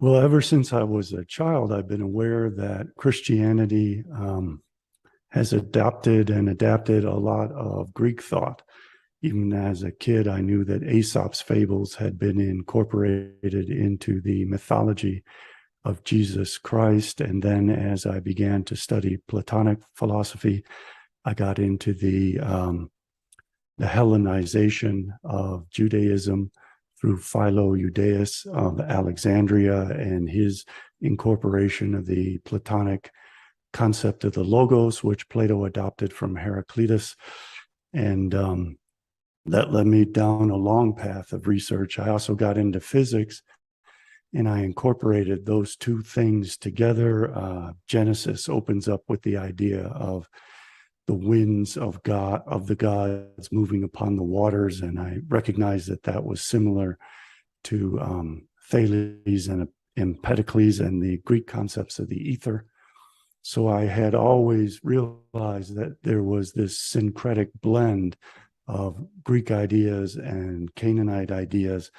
Well, ever since I was a child, I've been aware that Christianity has adopted and adapted a lot of Greek thought. Even as a kid, I knew that Aesop's fables had been incorporated into the mythology of Jesus Christ. And then as I began to study Platonic philosophy, I got into the Hellenization of Judaism through Philo Judaeus of Alexandria and his incorporation of the Platonic concept of the logos, which Plato adopted from Heraclitus. And that led me down a long path of research. I also got into physics, and I incorporated those two things together. Genesis opens up with the idea of the winds of God, of the gods moving upon the waters, and I recognized that that was similar to Thales and Empedocles and the Greek concepts of the ether. So I had always realized that there was this syncretic blend of Greek ideas and Canaanite ideas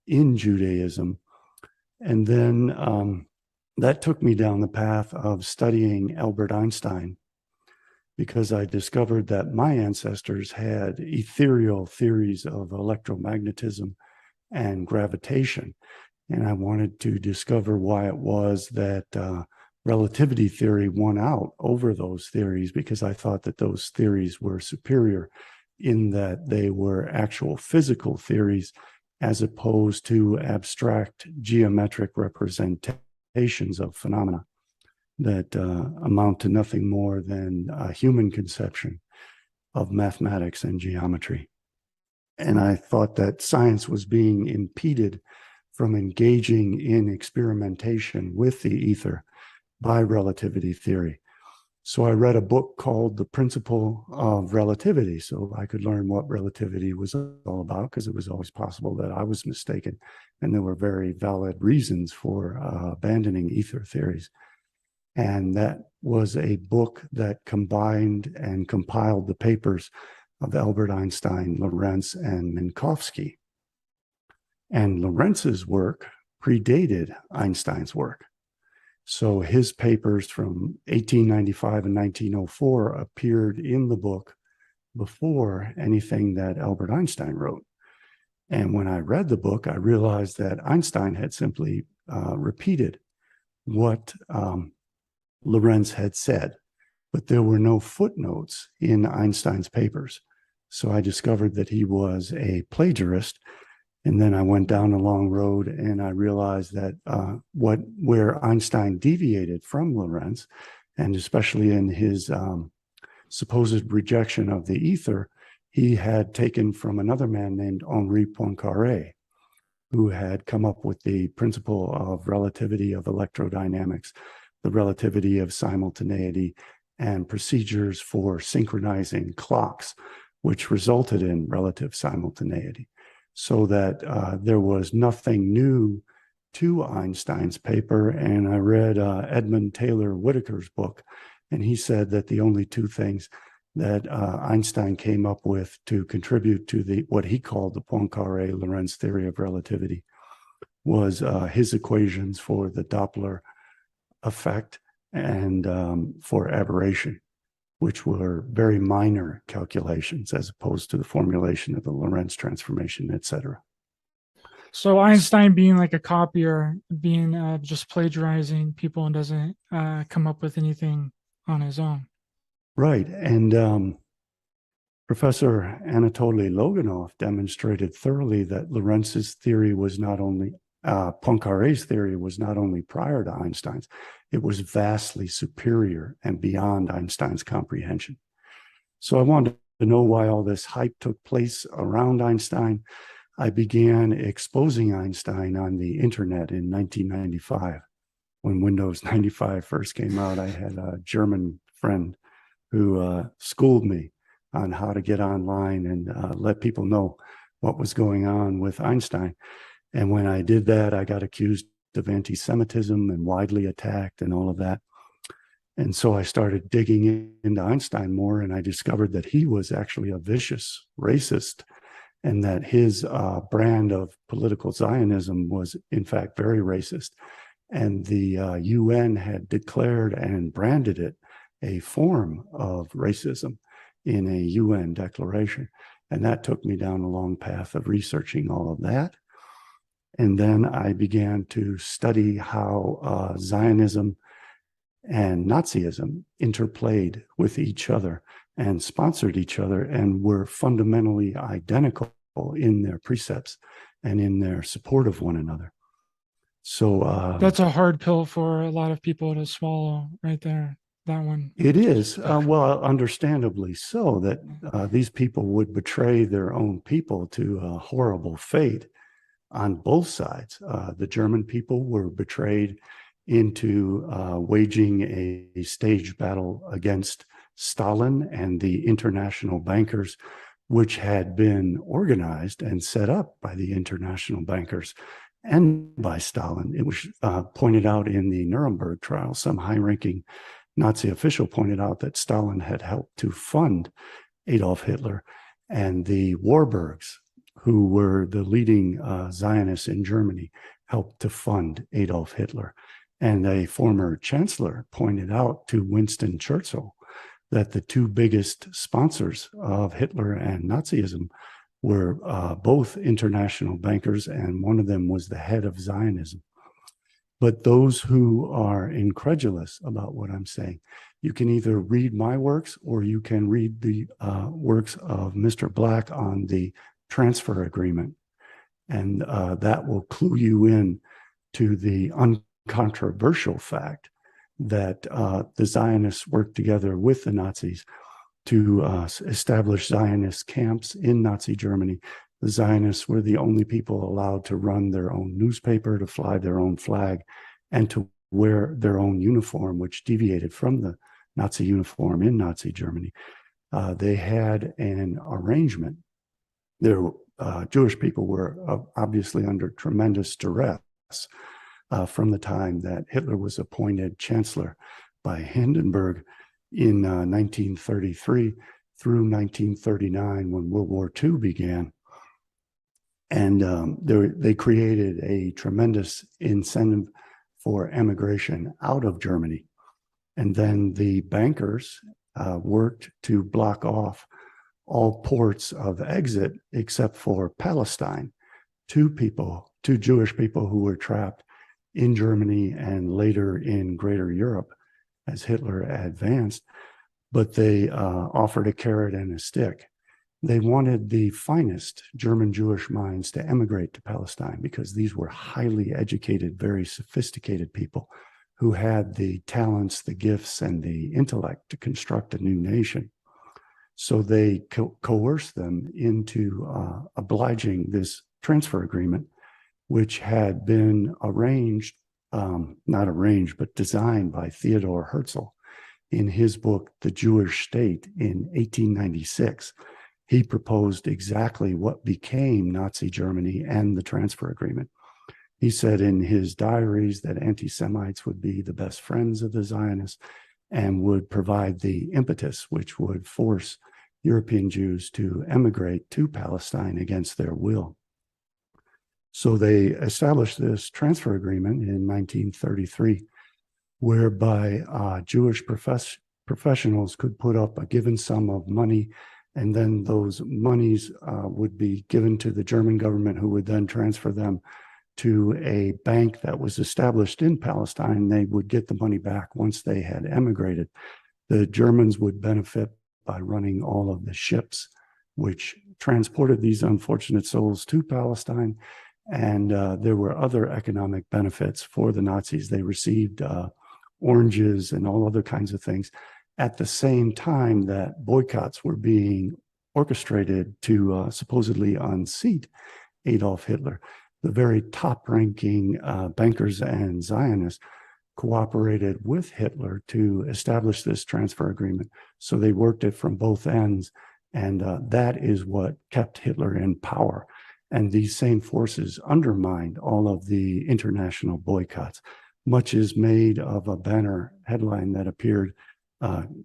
in Judaism. And then that took me down the path of studying Albert Einstein, because I discovered that my ancestors had ethereal theories of electromagnetism and gravitation. And I wanted to discover why it was that relativity theory won out over those theories, because I thought that those theories were superior in that they were actual physical theories as opposed to abstract geometric representations of phenomena that amount to nothing more than a human conception of mathematics and geometry. And I thought that science was being impeded from engaging in experimentation with the ether by relativity theory. So I read a book called The Principle of Relativity, so I could learn what relativity was all about, because it was always possible that I was mistaken, and there were very valid reasons for abandoning ether theories. And that was a book that combined and compiled the papers of Albert Einstein, Lorentz, and Minkowski. And Lorentz's work predated Einstein's work. So his papers from 1895 and 1904 appeared in the book before anything that Albert Einstein wrote. And when I read the book, I realized that Einstein had simply repeated what Lorentz had said, but there were no footnotes in Einstein's papers. So I discovered that he was a plagiarist. And then I went down a long road and I realized that where Einstein deviated from Lorentz, and especially in his supposed rejection of the ether, he had taken from another man named Henri Poincaré, who had come up with the principle of relativity of electrodynamics, the relativity of simultaneity, and procedures for synchronizing clocks, which resulted in relative simultaneity. So that there was nothing new to Einstein's paper. And I read Edmund Taylor Whitaker's book, and he said that the only two things that Einstein came up with to contribute to what he called the Poincaré-Lorentz theory of relativity was his equations for the Doppler effect and for aberration, which were very minor calculations as opposed to the formulation of the Lorentz transformation, et cetera. So Einstein being like a copier, being just plagiarizing people and doesn't come up with anything on his own. Right. And Professor Anatoly Loganov demonstrated thoroughly that Lorentz's theory was not only Poincaré's theory was not only prior to Einstein's, it was vastly superior and beyond Einstein's comprehension. So I wanted to know why all this hype took place around Einstein. I began exposing Einstein on the internet in 1995. When Windows 95 first came out, I had a German friend who schooled me on how to get online and let people know what was going on with Einstein. And when I did that, I got accused of anti-Semitism and widely attacked and all of that. And so I started digging into Einstein more, and I discovered that he was actually a vicious racist and that his brand of political Zionism was, in fact, very racist. And the UN had declared and branded it a form of racism in a UN declaration. And that took me down a long path of researching all of that. And then I began to study how Zionism and Nazism interplayed with each other and sponsored each other and were fundamentally identical in their precepts and in their support of one another. So That's a hard pill for a lot of people to swallow right there. That one. it is, well, understandably so, that these people would betray their own people to a horrible fate on both sides. The German people were betrayed into waging a staged battle against Stalin and the international bankers, which had been organized and set up by the international bankers and by Stalin. It was pointed out in the Nuremberg trial. Some high-ranking Nazi official pointed out that Stalin had helped to fund Adolf Hitler, and the Warburgs, who were the leading Zionists in Germany, helped to fund Adolf Hitler. And a former chancellor pointed out to Winston Churchill that the two biggest sponsors of Hitler and Nazism were both international bankers, and one of them was the head of Zionism. But those who are incredulous about what I'm saying, you can either read my works or you can read the works of Mr. Black on the transfer agreement. And that will clue you in to the uncontroversial fact that the Zionists worked together with the Nazis to establish Zionist camps in Nazi Germany. The Zionists were the only people allowed to run their own newspaper, to fly their own flag, and to wear their own uniform, which deviated from the Nazi uniform in Nazi Germany. They had an arrangement. Their Jewish people were obviously under tremendous duress from the time that Hitler was appointed chancellor by Hindenburg in 1933 through 1939, when World War II began. And they created a tremendous incentive for emigration out of Germany. And then the bankers worked to block off all ports of exit except for Palestine. Two Jewish people who were trapped in Germany and later in Greater Europe as Hitler advanced, but they offered a carrot and a stick. They wanted the finest German Jewish minds to emigrate to Palestine because these were highly educated, very sophisticated people who had the talents, the gifts, and the intellect to construct a new nation. So they coerced them into obliging this transfer agreement, which had been not arranged, but designed by Theodor Herzl in his book, The Jewish State, in 1896. He proposed exactly what became Nazi Germany and the transfer agreement. He said in his diaries that anti-Semites would be the best friends of the Zionists and would provide the impetus which would force European Jews to emigrate to Palestine against their will. So they established this transfer agreement in 1933, whereby Jewish professionals could put up a given sum of money, and then those monies would be given to the German government, who would then transfer them to a bank that was established in Palestine. They would get the money back once they had emigrated. The Germans would benefit by running all of the ships which transported these unfortunate souls to Palestine. And there were other economic benefits for the Nazis. They received oranges and all other kinds of things at the same time that boycotts were being orchestrated to supposedly unseat Adolf Hitler. The very top-ranking bankers and Zionists cooperated with Hitler to establish this transfer agreement. So they worked it from both ends, and that is what kept Hitler in power. And these same forces undermined all of the international boycotts. Much is made of a banner headline that appeared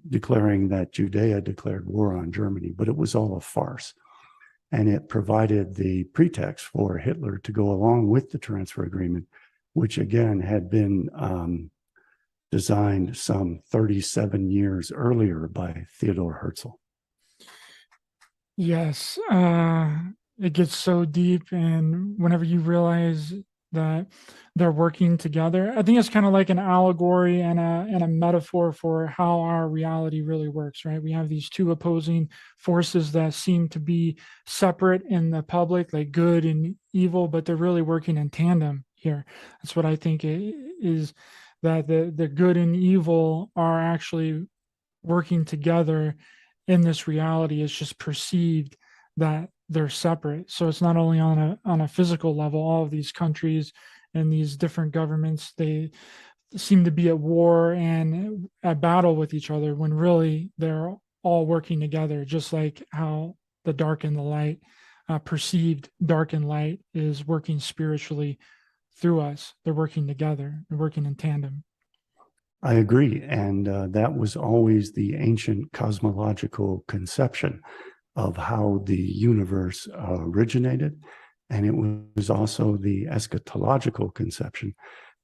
declaring that Judea declared war on Germany, but it was all a farce. And it provided the pretext for Hitler to go along with the transfer agreement, which again had been designed some 37 years earlier by Theodor Herzl. Yes, it gets so deep, and whenever you realize that they're working together, I think it's kind of like an allegory and a metaphor for how our reality really works, right? We have these two opposing forces that seem to be separate in the public, like good and evil, but they're really working in tandem here. That's what I think it is, that the good and evil are actually working together in this reality. Is just perceived that they're separate. So it's not only on a physical level. All of these countries and these different governments, they seem to be at war and at battle with each other, when really they're all working together, just like how the dark and the light, perceived dark and light, is working spiritually through us. They're working together. They're working in tandem. I agree. And that was always the ancient cosmological conception of how the universe originated. And it was also the eschatological conception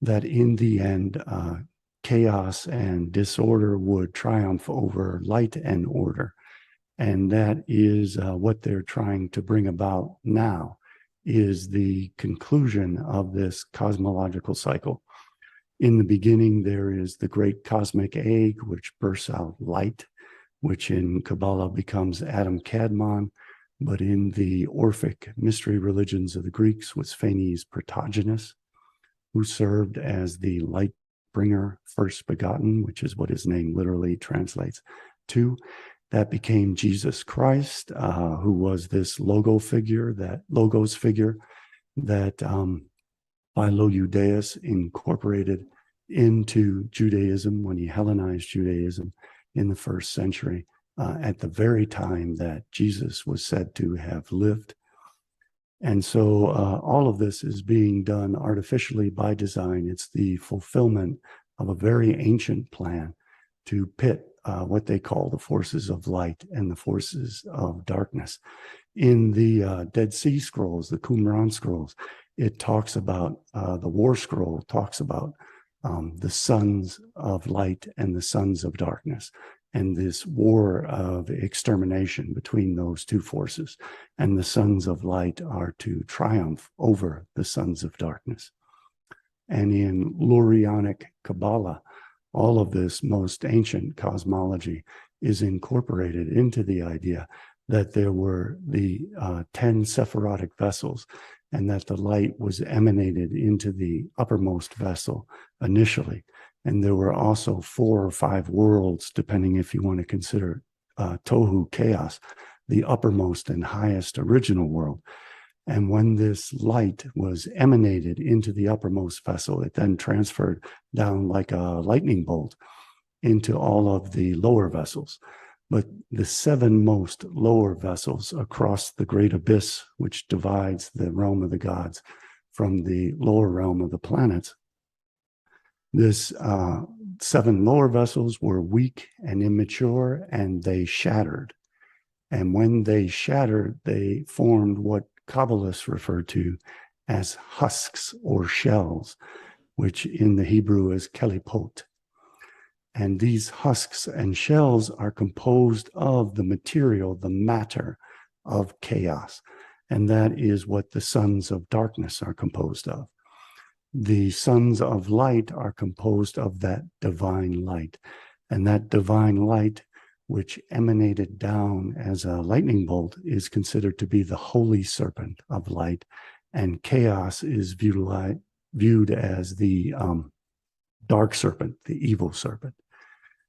that in the end, chaos and disorder would triumph over light and order. And that is what they're trying to bring about now, is the conclusion of this cosmological cycle. In the beginning, there is the great cosmic egg, which bursts out light, which in Kabbalah becomes Adam Kadmon, but in the Orphic mystery religions of the Greeks was Phanes Protogenes, who served as the light bringer, first begotten, which is what his name literally translates to. That became Jesus Christ, who was this logos figure that Philo-Judaeus incorporated into Judaism when he Hellenized Judaism in the first century, at the very time that Jesus was said to have lived. And so all of this is being done artificially by design. It's the fulfillment of a very ancient plan to pit what they call the forces of light and the forces of darkness. In the Dead Sea Scrolls, the Qumran Scrolls, it talks about, the War Scroll talks about the sons of light and the sons of darkness, and this war of extermination between those two forces. And the sons of light are to triumph over the sons of darkness. And in Lurianic Kabbalah, all of this most ancient cosmology is incorporated into the idea that there were the 10 Sephirotic vessels, and that the light was emanated into the uppermost vessel initially. And there were also 4 or 5 worlds, depending if you want to consider Tohu, chaos, the uppermost and highest original world. And when this light was emanated into the uppermost vessel, it then transferred down like a lightning bolt into all of the lower vessels. But the 7 most lower vessels across the great abyss, which divides the realm of the gods from the lower realm of the planets, this 7 lower vessels were weak and immature, and they shattered. And when they shattered, they formed what Kabbalists refer to as husks or shells, which in the Hebrew is kelipot. And these husks and shells are composed of the material, the matter of chaos. And that is what the sons of darkness are composed of. The sons of light are composed of that divine light. And that divine light, which emanated down as a lightning bolt, is considered to be the holy serpent of light. And chaos is viewed as the dark serpent, the evil serpent.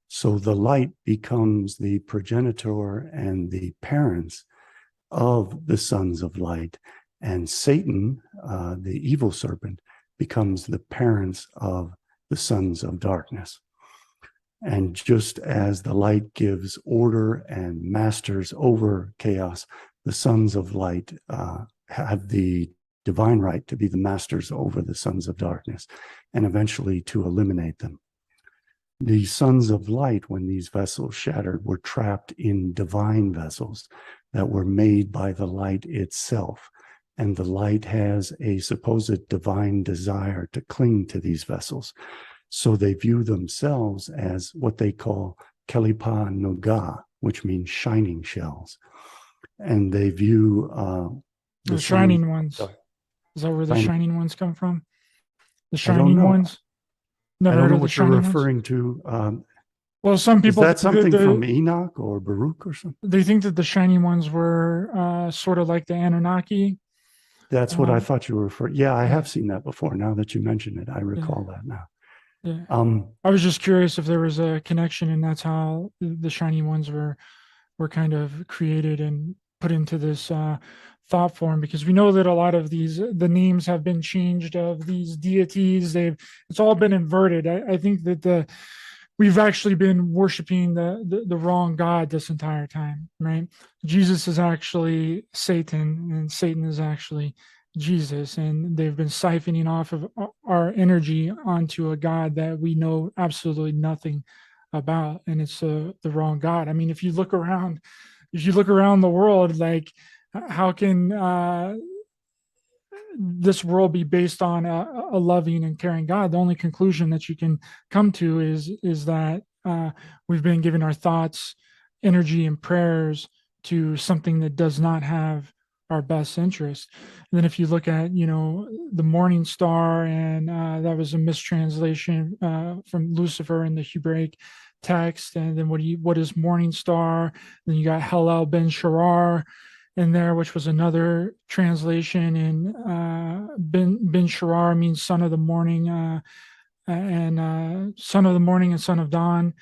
So the light becomes the progenitor and the parents of the sons of light, and Satan, the evil serpent, becomes the parents of the sons of darkness. And just as the light gives order and masters over chaos, the sons of light have the divine right to be the masters over the sons of darkness, and eventually to eliminate them. The sons of light, when these vessels shattered, were trapped in divine vessels that were made by the light itself. And the light has a supposed divine desire to cling to these vessels. So they view themselves as what they call Kelipa Noga, which means shining shells. And they view The sons. shining ones. Is that where the Shining. shining ones come from? The I don't shining know. ones? I Never don't heard know of the what you're shining ones? referring to. Well, some Is people that think that something from Enoch or Baruch or something? they think that the shining ones were sort of like the Anunnaki. That's what I thought you were referring. Yeah, I Yeah, have seen that before. Now that you mention it, I yeah, recall that now. yeah. Um, I was just curious if there was a connection, and that's how the shining ones were kind of created and put into this thought form, because we know that a lot of the names have been changed of these deities. It's all been inverted. I think that we've actually been worshiping the wrong God this entire time, right? Jesus is actually Satan, and Satan is actually Jesus, and they've been siphoning off of our energy onto a God that we know absolutely nothing about, and it's the wrong God. I mean, if you look around the world, like how can this world be based on a loving and caring God? The only conclusion that you can come to is that we've been giving our thoughts, energy, and prayers to something that does not have our best interest. And then if you look at the morning star, and that was a mistranslation from Lucifer in the Hebraic text. And then what is morning star? Then you got Hallel ben Sharar in there, which was another translation. And Ben Sharar means son of the morning, and son of the morning and son of dawn.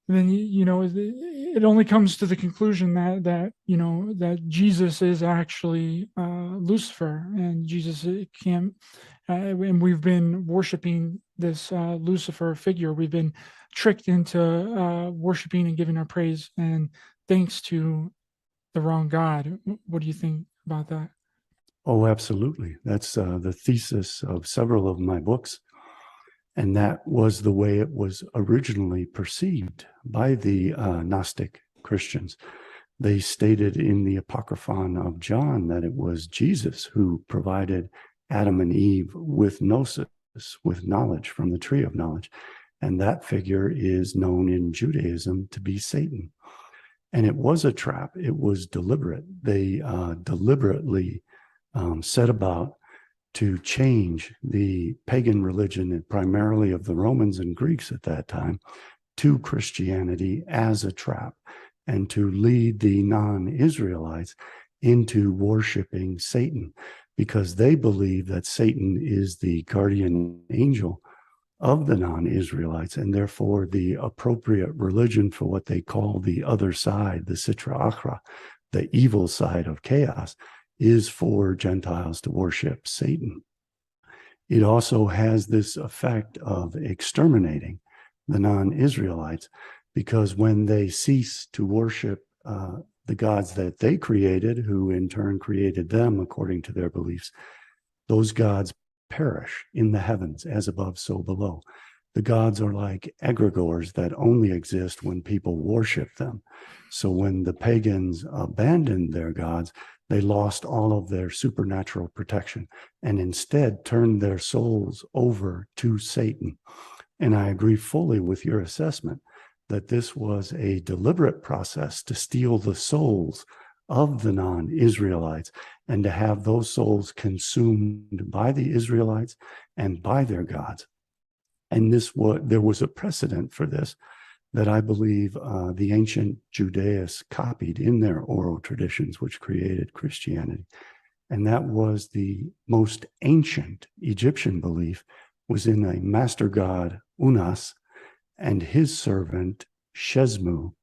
And then it only comes to the conclusion that Jesus is actually Lucifer, and Jesus can't. And we've been worshiping this Lucifer figure. We've been tricked into worshiping and giving our praise and thanks to the wrong God. What do you think about that? oh, absolutely. That's the thesis of several of my books. And that was the way it was originally perceived by the Gnostic Christians. They stated in the Apocryphon of John that it was Jesus who provided Adam and Eve with gnosis, with knowledge from the tree of knowledge. And that figure is known in Judaism to be Satan. And it was a trap. It was deliberate. They deliberately set about to change the pagan religion, primarily of the Romans and Greeks at that time, to Christianity as a trap, and to lead the non-Israelites into worshiping Satan, because they believe that Satan is the guardian angel of the non-Israelites, and therefore the appropriate religion for what they call the other side, the Sitra Achra, the evil side of chaos, is for Gentiles to worship Satan. It also has this effect of exterminating the non-Israelites, because when they cease to worship the gods that they created, who in turn created them according to their beliefs, those gods perish in the heavens, as above, so below. The gods are like egregores that only exist when people worship them. So when the pagans abandoned their gods, they lost all of their supernatural protection and instead turned their souls over to Satan. And I agree fully with your assessment that this was a deliberate process to steal the souls of the non-Israelites and to have those souls consumed by the Israelites and by their gods. And there was a precedent for this that I believe the ancient Judaists copied in their oral traditions, which created Christianity. And that was the most ancient Egyptian belief was in a master god, Unas, and his servant, Shesmu.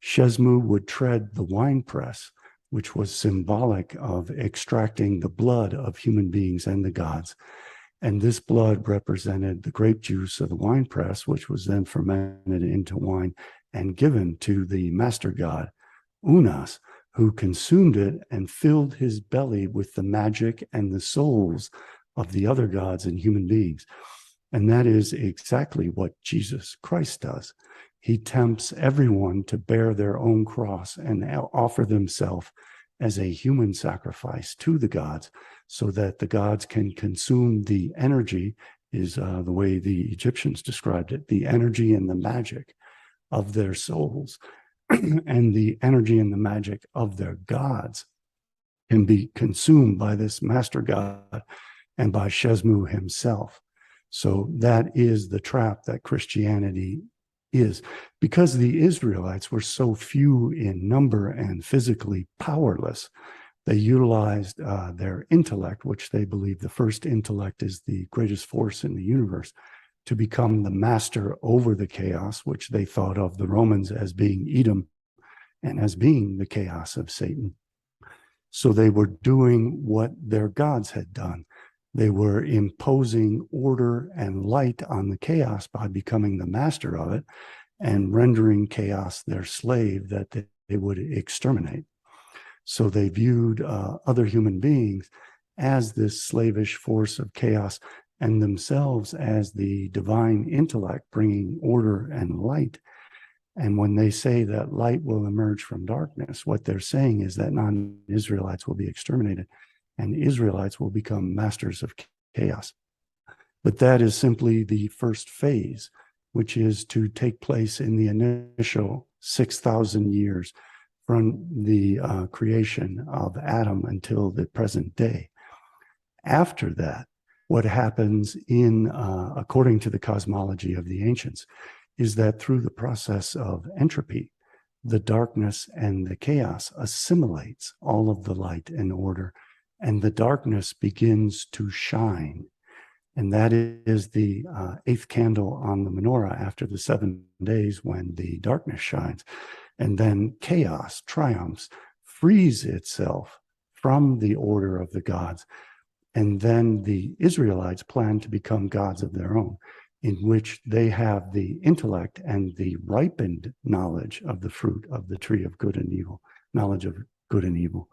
Shesmu would tread the winepress, which was symbolic of extracting the blood of human beings and the gods. And this blood represented the grape juice of the winepress, which was then fermented into wine and given to the master god, Unas, who consumed it and filled his belly with the magic and the souls of the other gods and human beings. And that is exactly what Jesus Christ does. He tempts everyone to bear their own cross and offer themselves as a human sacrifice to the gods, so that the gods can consume the energy, is the way the Egyptians described it, the energy and the magic of their souls and the energy and the magic of their gods can be consumed by this master god and by Shesmu himself. So that is the trap that Christianity is. Because the Israelites were so few in number and physically powerless, they utilized their intellect, which they believe the first intellect is the greatest force in the universe, to become the master over the chaos, which they thought of the Romans as being Edom and as being the chaos of Satan. So they were doing what their gods had done. They were imposing order and light on the chaos by becoming the master of it and rendering chaos their slave that they would exterminate. So they viewed other human beings as this slavish force of chaos and themselves as the divine intellect bringing order and light. And when they say that light will emerge from darkness, what they're saying is that non-Israelites will be exterminated and Israelites will become masters of chaos. But that is simply the first phase, which is to take place in the initial 6,000 years from the creation of Adam until the present day. After that, what happens according to the cosmology of the ancients, is that through the process of entropy, the darkness and the chaos assimilates all of the light and order, and the darkness begins to shine. And that is the eighth candle on the menorah after the 7 days when the darkness shines. And then chaos triumphs, frees itself from the order of the gods. And then the Israelites plan to become gods of their own, in which they have the intellect and the ripened knowledge of the fruit of the tree of good and evil, knowledge of good and evil.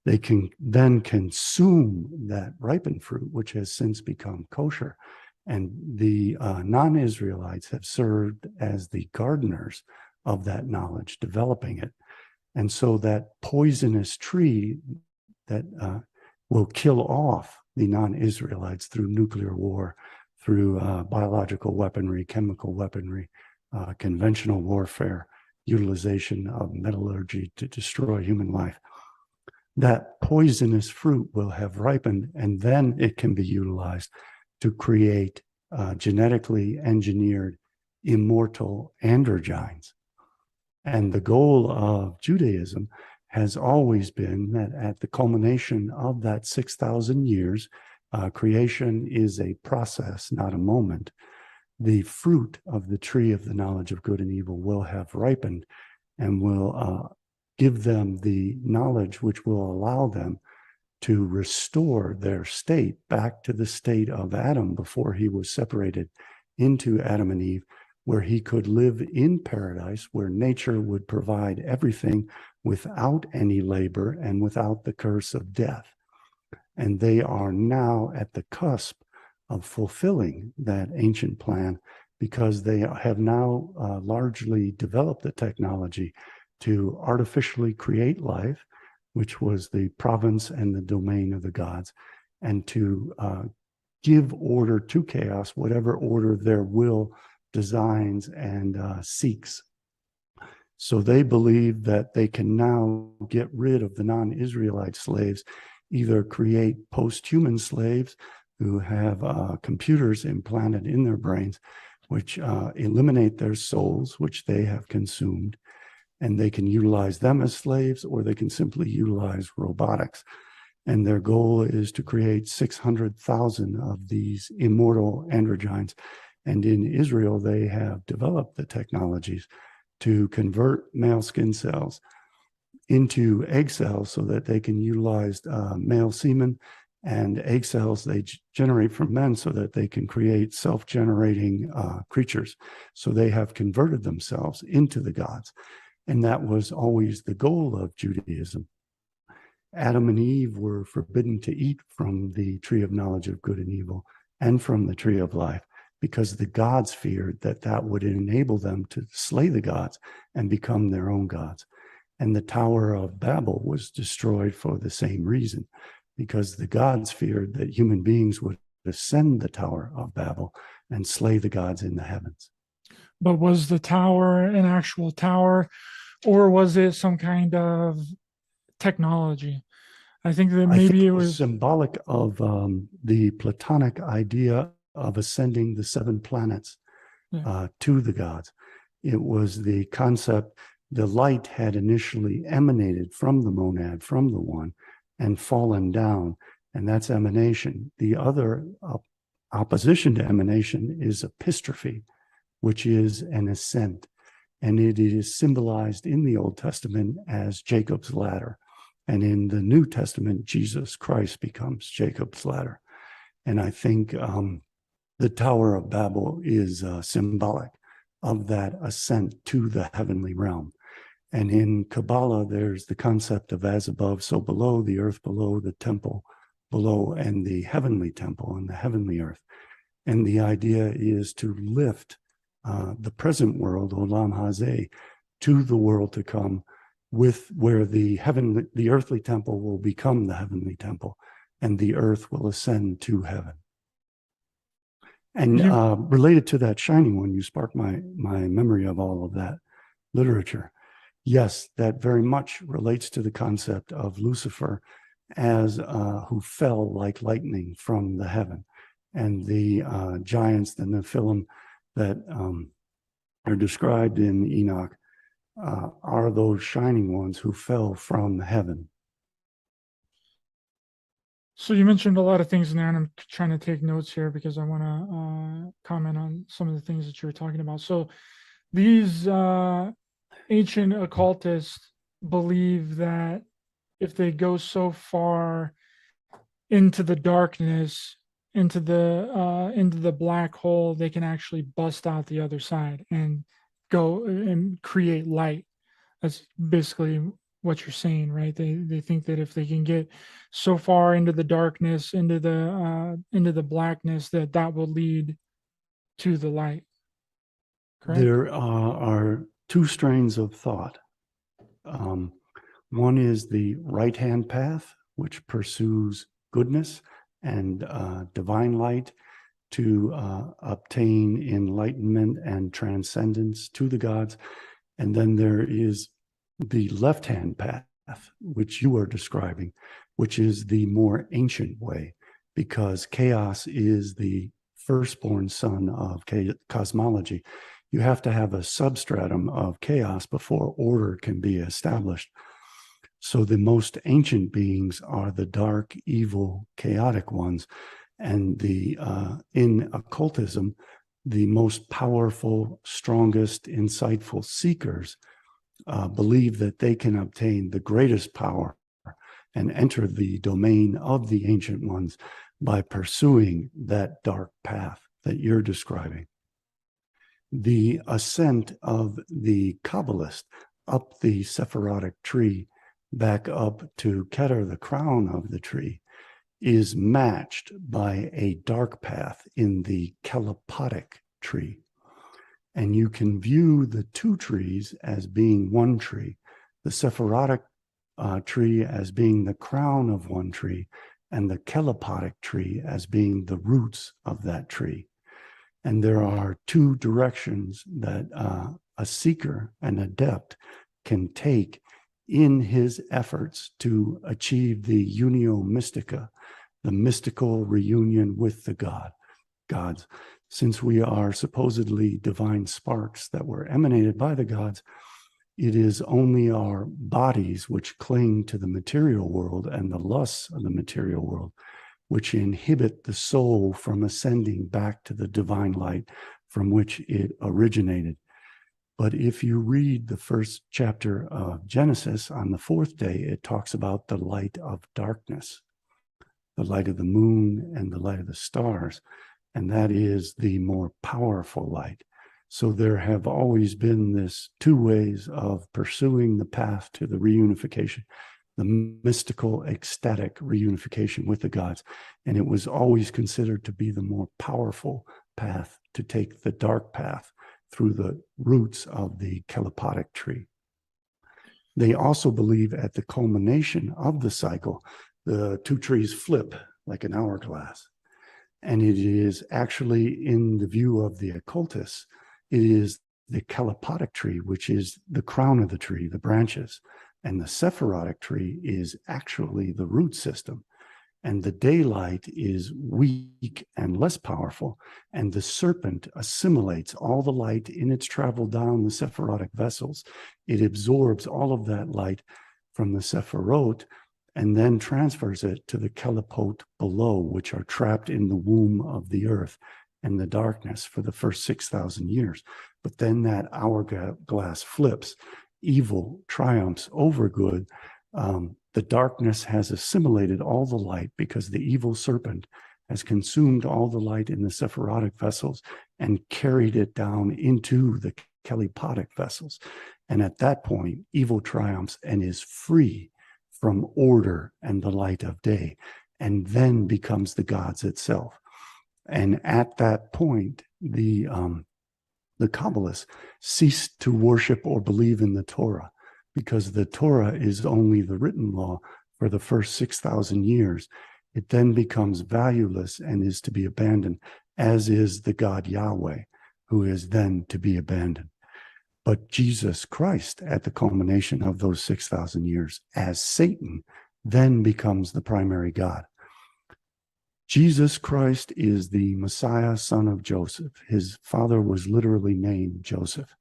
They can then consume that ripened fruit, which has since become kosher. And the non-Israelites have served as the gardeners of that knowledge, developing it. And so that poisonous tree that will kill off the non-Israelites through nuclear war, through biological weaponry, chemical weaponry, conventional warfare, utilization of metallurgy to destroy human life. That poisonous fruit will have ripened, and then it can be utilized to create genetically engineered immortal androgynes. And the goal of Judaism has always been that at the culmination of that 6,000 years, creation is a process, not a moment. The fruit of the tree of the knowledge of good and evil will have ripened and will give them the knowledge which will allow them to restore their state back to the state of Adam before he was separated into Adam and Eve, where he could live in paradise, where nature would provide everything without any labor and without the curse of death. And they are now at the cusp of fulfilling that ancient plan, because they have now largely developed the technology to artificially create life, which was the province and the domain of the gods, and to give order to chaos, whatever order their will designs and seeks. So they believe that they can now get rid of the non-Israelite slaves, either create post-human slaves who have computers implanted in their brains, which eliminate their souls, which they have consumed, and they can utilize them as slaves, or they can simply utilize robotics. And their goal is to create 600,000 of these immortal androgynes. And in Israel, they have developed the technologies to convert male skin cells into egg cells so that they can utilize male semen, and egg cells they generate from men so that they can create self-generating creatures. So they have converted themselves into the gods. And that was always the goal of Judaism. Adam and Eve were forbidden to eat from the tree of knowledge of good and evil and from the tree of life. because the gods feared that that would enable them to slay the gods and become their own gods. And the Tower of Babel was destroyed for the same reason, because the gods feared that human beings would ascend the Tower of Babel and slay the gods in the heavens. But was the tower an actual tower, or was it some kind of technology? I think that I think maybe it it was was. symbolic of the Platonic idea of ascending the 7 planets Yeah. to the gods. It was the concept, the light had initially emanated from the monad, from the one, and fallen down, and that's emanation. The other opposition to emanation is epistrophe, which is an ascent, and it is symbolized in the Old Testament as Jacob's ladder. And in the New Testament, Jesus Christ becomes Jacob's ladder. And I think the Tower of Babel is symbolic of that ascent to the heavenly realm. And in Kabbalah, there's the concept of as above, so below, the earth below, the temple below, and the heavenly temple and the heavenly earth. And the idea is to lift the present world, Olam Hazeh, to the world to come, with where the earthly temple will become the heavenly temple, and the earth will ascend to heaven. And related to that shining one, you sparked my memory of all of that literature. Yes, that very much relates to the concept of Lucifer as who fell like lightning from the heaven, and the giants, the Nephilim that are described in Enoch are those shining ones who fell from heaven. So you mentioned a lot of things in there, and I'm trying to take notes here because I want to comment on some of the things that you were talking about. So these ancient occultists believe that if they go so far into the darkness, into the black hole, they can actually bust out the other side and go and create light. That's basically what you're saying, right? They think that if they can get so far into the darkness, into the blackness, that will lead to the light. Correct? There are 2 strains of thought. One is the right-hand path, which pursues goodness and divine light to obtain enlightenment and transcendence to the gods. And then there is the left-hand path, which you are describing, which is the more ancient way, because chaos is the firstborn son of cosmology. You have to have a substratum of chaos before order can be established. So the most ancient beings are the dark, evil, chaotic ones. And in occultism, the most powerful, strongest, insightful seekers believe that they can obtain the greatest power and enter the domain of the ancient ones by pursuing that dark path that you're describing. The ascent of the Kabbalist up the Sephirotic tree, back up to Keter, the crown of the tree, is matched by a dark path in the Kalapotic tree. And you can view the 2 trees as being one tree, the Sephirotic tree as being the crown of one tree, and the Kalapotic tree as being the roots of that tree. And there are 2 directions that a seeker, an adept, can take in his efforts to achieve the unio mystica, the mystical reunion with the gods. Since we are supposedly divine sparks that were emanated by the gods, it is only our bodies which cling to the material world and the lusts of the material world, which inhibit the soul from ascending back to the divine light from which it originated. But if you read the first chapter of Genesis, on the 4th day, it talks about the light of darkness, the light of the moon and the light of the stars. And that is the more powerful light. So there have always been this 2 ways of pursuing the path to the reunification. the mystical, ecstatic reunification with the gods. And it was always considered to be the more powerful path, to take the dark path through the roots of the calipotic tree. They also believe at the culmination of the cycle, the two trees flip like an hourglass. And it is actually, in the view of the occultists, it is the calipotic tree, which is the crown of the tree, the branches. And the sephirotic tree is actually the root system. And the daylight is weak and less powerful. And the serpent assimilates all the light in its travel down the sephirotic vessels. It absorbs all of that light from the sephirot and then transfers it to the calipot below, which are trapped in the womb of the earth and the darkness for the first 6,000 years. But then that hourglass flips. Evil triumphs over good. The darkness has assimilated all the light because the evil serpent has consumed all the light in the sephirotic vessels and carried it down into the calipotic vessels. And at that point, evil triumphs and is free from order and the light of day, and then becomes the gods itself. And at that point, the Kabbalists ceased to worship or believe in the Torah, because the Torah is only the written law for the first 6,000 years. It then becomes valueless and is to be abandoned, as is the God Yahweh, who is then to be abandoned. But Jesus Christ, at the culmination of those 6,000 years, as Satan, then becomes the primary God. Jesus Christ is the Messiah, son of Joseph. His father was literally named Joseph.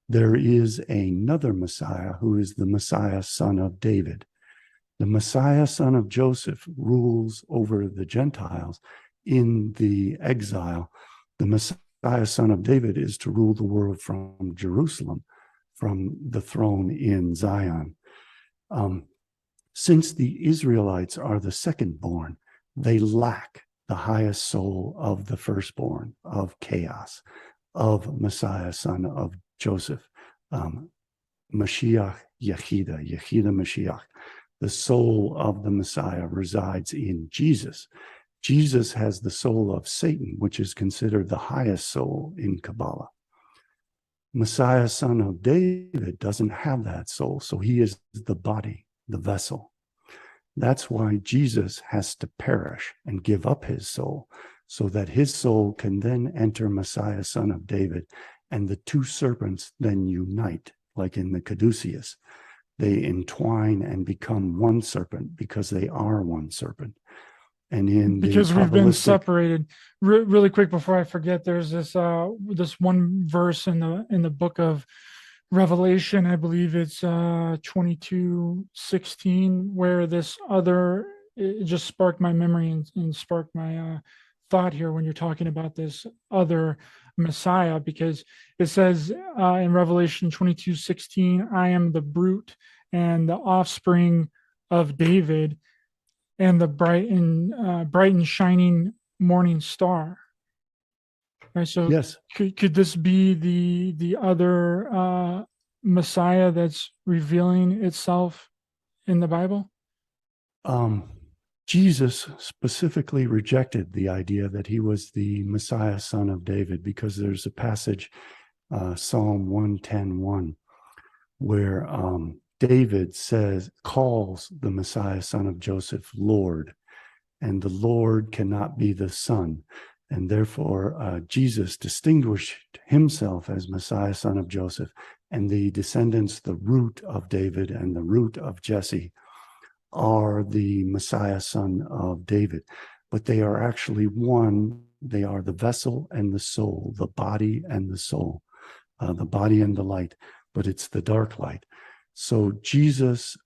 There is another Messiah who is the Messiah, son of David. The Messiah, son of Joseph, rules over the Gentiles in the exile. The Messiah, son of David, is to rule the world from Jerusalem, from the throne in Zion. Since the Israelites are the second-born, they lack the highest soul of the firstborn, of chaos, of Messiah, son of Joseph, Mashiach Yechida Mashiach. The soul of the Messiah resides in Jesus. Jesus has the soul of Satan, which is considered the highest soul in Kabbalah. Messiah, son of David, doesn't have that soul, so he is the body, the vessel. That's why Jesus has to perish and give up his soul, so that his soul can then enter Messiah, son of David, and the two serpents then unite, like in the Caduceus. They entwine and become one serpent because they are one serpent. And in because we've been separated. Really quick before I forget, there's this this one verse in the book of Revelation, I believe it's 22:16, where this other, it just sparked my memory and sparked my thought here when you're talking about this other Messiah, because it says in Revelation 22:16, I am the brute and the offspring of David and the bright and shining morning star. Right. So yes, could this be the other Messiah that's revealing itself in the Bible? Jesus specifically rejected the idea that he was the Messiah, son of David, because there's a passage, Psalm 110:1, where David calls the Messiah, son of Joseph, Lord, and the Lord cannot be the Son. And therefore, Jesus distinguished himself as Messiah, son of Joseph, and the descendants, the root of David and the root of Jesse, are the Messiah, son of David. But they are actually one. They are the vessel and the soul, the body and the soul, the body and the light, but it's the dark light. So Jesus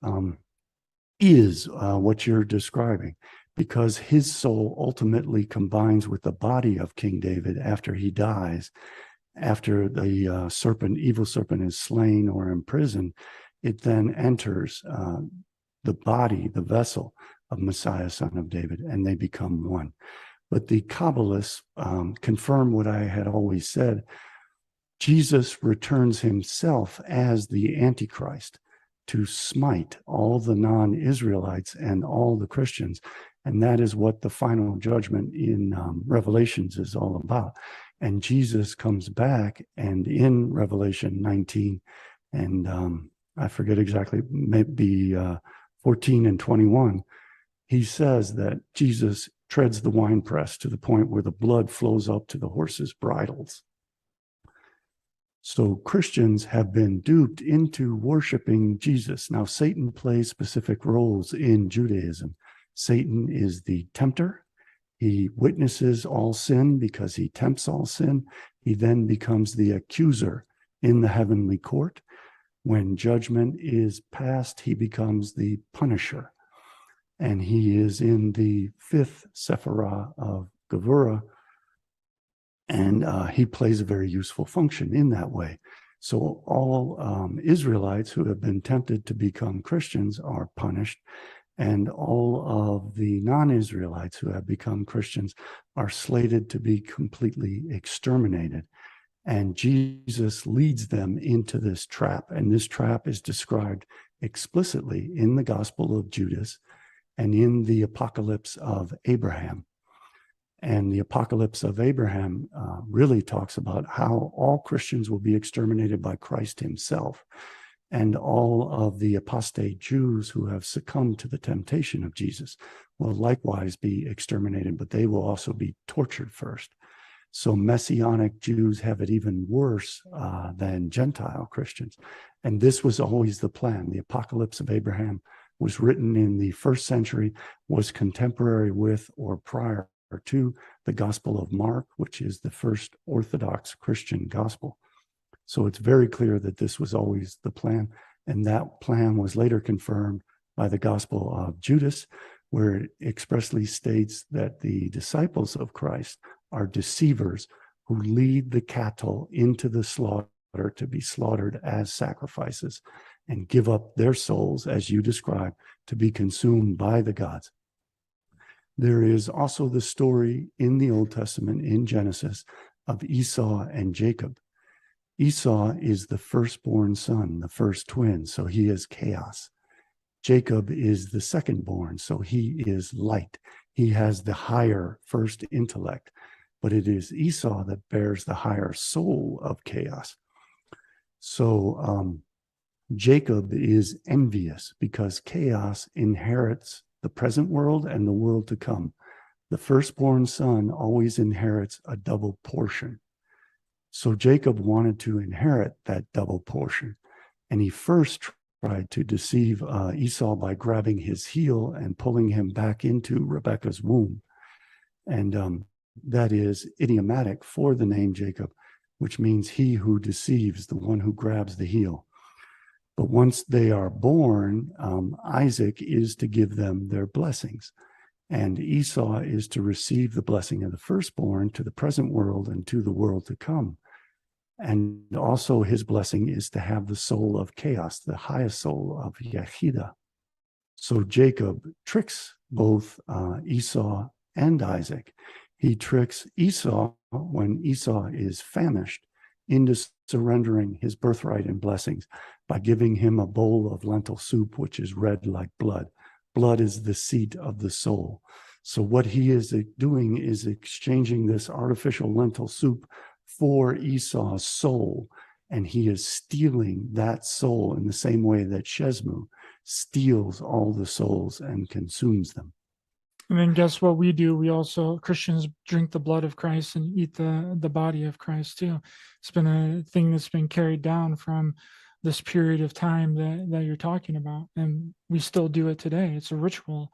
is what you're describing, because his soul ultimately combines with the body of King David after he dies. After the evil serpent is slain or imprisoned, it then enters the body, the vessel of Messiah, son of David, and they become one. But the Kabbalists confirm what I had always said. Jesus returns himself as the Antichrist. to smite all the non-Israelites and all the Christians. And that is what the final judgment in Revelations is all about. And Jesus comes back, and in Revelation 19, and I forget exactly, maybe 14 and 21, he says that Jesus treads the winepress to the point where the blood flows up to the horses' bridles. So Christians have been duped into worshiping Jesus. Now, Satan plays specific roles in Judaism. Satan is the tempter. He witnesses all sin because he tempts all sin. He then becomes the accuser in the heavenly court. When judgment is passed, he becomes the punisher. And he is in the fifth Sephirah of Gevurah, and he plays a very useful function in that way. So all Israelites who have been tempted to become Christians are punished, and all of the non-Israelites who have become Christians are slated to be completely exterminated. And Jesus leads them into this trap, and this trap is described explicitly in the Gospel of Judas and in the Apocalypse of Abraham. And the Apocalypse of Abraham really talks about how all Christians will be exterminated by Christ himself, and all of the apostate Jews who have succumbed to the temptation of Jesus will likewise be exterminated, but they will also be tortured first. So Messianic Jews have it even worse than Gentile Christians. And this was always the plan. The Apocalypse of Abraham was written in the first century, was contemporary with or prior to the Gospel of Mark, which is the first Orthodox Christian gospel. So it's very clear that this was always the plan. And that plan was later confirmed by the Gospel of Judas, where it expressly states that the disciples of Christ are deceivers who lead the cattle into the slaughter to be slaughtered as sacrifices and give up their souls, as you described, to be consumed by the gods. There is also the story in the Old Testament, in Genesis, of Esau and Jacob. Esau is the firstborn son, the first twin, so he is chaos. Jacob is the secondborn, so he is light. He has the higher first intellect, but it is Esau that bears the higher soul of chaos. So Jacob is envious because chaos inherits the present world and the world to come. The firstborn son always inherits a double portion. So Jacob wanted to inherit that double portion. And he first tried to deceive Esau by grabbing his heel and pulling him back into Rebekah's womb. And that is idiomatic for the name Jacob, which means he who deceives, the one who grabs the heel. But once they are born, Isaac is to give them their blessings. And Esau is to receive the blessing of the firstborn to the present world and to the world to come. And also his blessing is to have the soul of chaos, the highest soul of Yechida. So Jacob tricks both Esau and Isaac. He tricks Esau when Esau is famished into surrendering his birthright and blessings by giving him a bowl of lentil soup, which is red like blood. Blood is the seat of the soul. So what he is doing is exchanging this artificial lentil soup for Esau's soul, and he is stealing that soul in the same way that Shezmu steals all the souls and consumes them. And then guess what we do? We also, Christians, drink the blood of Christ and eat the body of Christ too. It's been a thing that's been carried down from this period of time that you're talking about. And we still do it today. It's a ritual,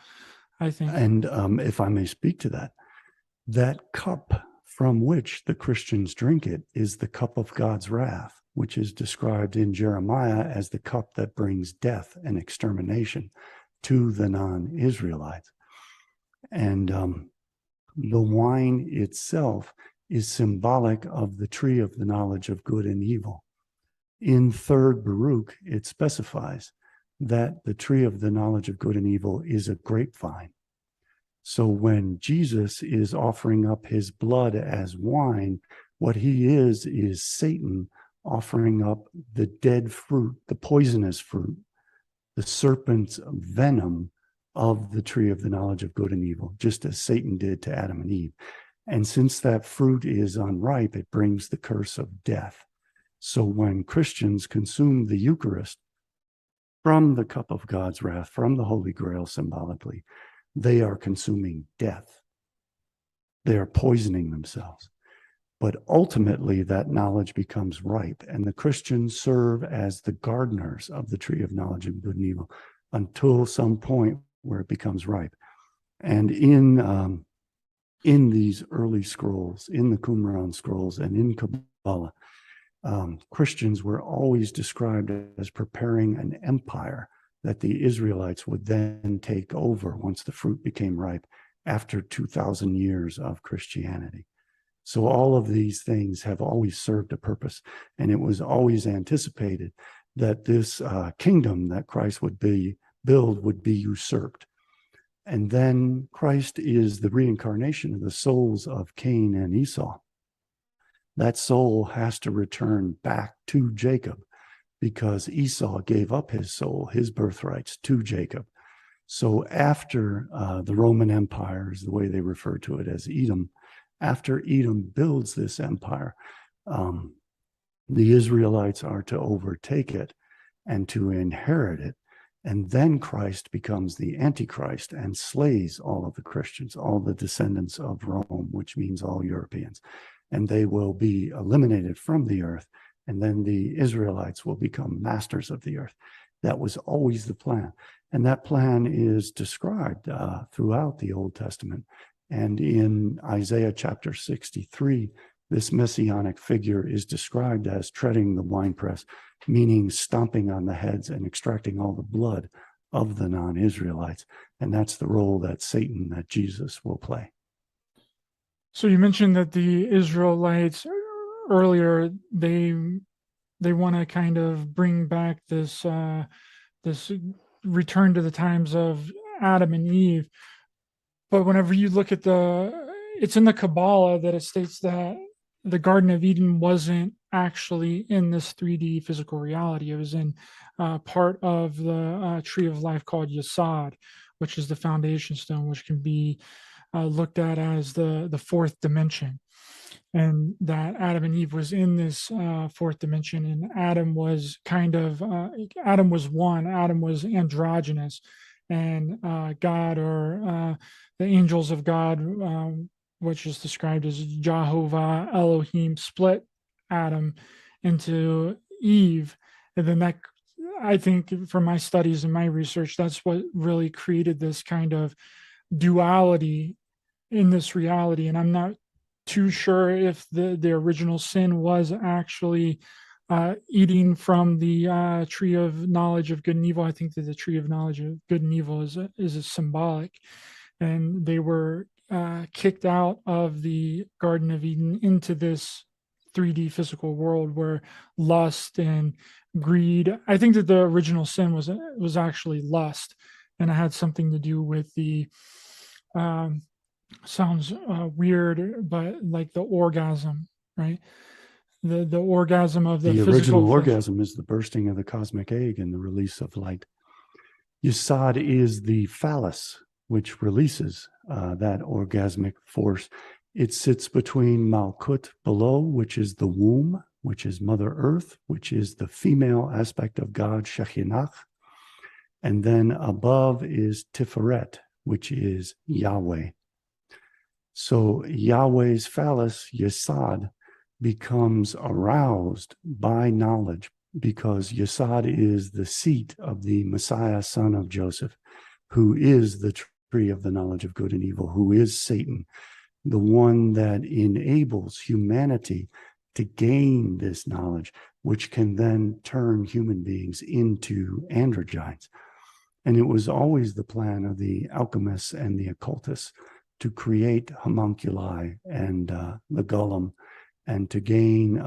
I think. And if I may speak to that, that cup from which the Christians drink it is the cup of God's wrath, which is described in Jeremiah as the cup that brings death and extermination to the non-Israelites. And the wine itself is symbolic of the tree of the knowledge of good and evil. In 3rd Baruch, it specifies that the tree of the knowledge of good and evil is a grapevine. So when Jesus is offering up his blood as wine, what he is Satan offering up the dead fruit, the poisonous fruit the serpent's venom of the tree of the knowledge of good and evil, just as Satan did to Adam and Eve. And since that fruit is unripe, it brings the curse of death. So when Christians consume the Eucharist from the cup of God's wrath, from the Holy Grail symbolically, they are consuming death. They are poisoning themselves. But ultimately, that knowledge becomes ripe, and the Christians serve as the gardeners of the tree of knowledge of good and evil until some point where it becomes ripe. And in these early scrolls, in the Qumran scrolls and in Kabbalah, Christians were always described as preparing an empire that the Israelites would then take over once the fruit became ripe after 2,000 years of Christianity. So all of these things have always served a purpose, and it was always anticipated that this kingdom that Christ would build would be usurped. And then Christ is the reincarnation of the souls of Cain and Esau. That soul has to return back to Jacob because Esau gave up his soul, his birthrights, to Jacob. So after the Roman Empire, is the way they refer to it, as Edom, after Edom builds this empire, the Israelites are to overtake it and to inherit it. And then Christ becomes the Antichrist and slays all of the Christians, all the descendants of Rome, which means all Europeans. And they will be eliminated from the earth. And then the Israelites will become masters of the earth. That was always the plan. And that plan is described throughout the Old Testament. And in Isaiah chapter 63, this messianic figure is described as treading the winepress, meaning stomping on the heads and extracting all the blood of the non-Israelites. And that's the role that Satan, that Jesus will play. So you mentioned that the Israelites earlier, they want to kind of bring back this this return to the times of Adam and Eve. But whenever you look at it's in the Kabbalah that it states that the Garden of Eden wasn't actually in this 3D physical reality. It was in part of the tree of life called Yesod, which is the foundation stone, which can be looked at as the fourth dimension. And that Adam and Eve was in this fourth dimension, and Adam was Adam was one, Adam was androgynous, and God, or the angels of God, which is described as Jehovah Elohim, split Adam into Eve. And then that, I think from my studies and my research, that's what really created this kind of duality in this reality. And I'm not too sure if the original sin was actually eating from the tree of knowledge of good and evil. I think that the tree of knowledge of good and evil is a symbolic, and they were kicked out of the Garden of Eden into this 3D physical world where lust and greed. I think that the original sin was actually lust, and it had something to do with the sounds weird, but like the orgasm, right? The orgasm of the original orgasm is the bursting of the cosmic egg and the release of light. Yesod is the phallus, which releases that orgasmic force. It sits between Malkut below, which is the womb, which is Mother Earth, which is the female aspect of God, Shekhinah. And then above is Tiferet, which is Yahweh. So Yahweh's phallus, Yesod, becomes aroused by knowledge because Yesod is the seat of the Messiah, son of Joseph, who is the tree of the knowledge of good and evil, who is Satan, the one that enables humanity to gain this knowledge, which can then turn human beings into androgynes. And it was always the plan of the alchemists and the occultists to create homunculi and the golem, and to gain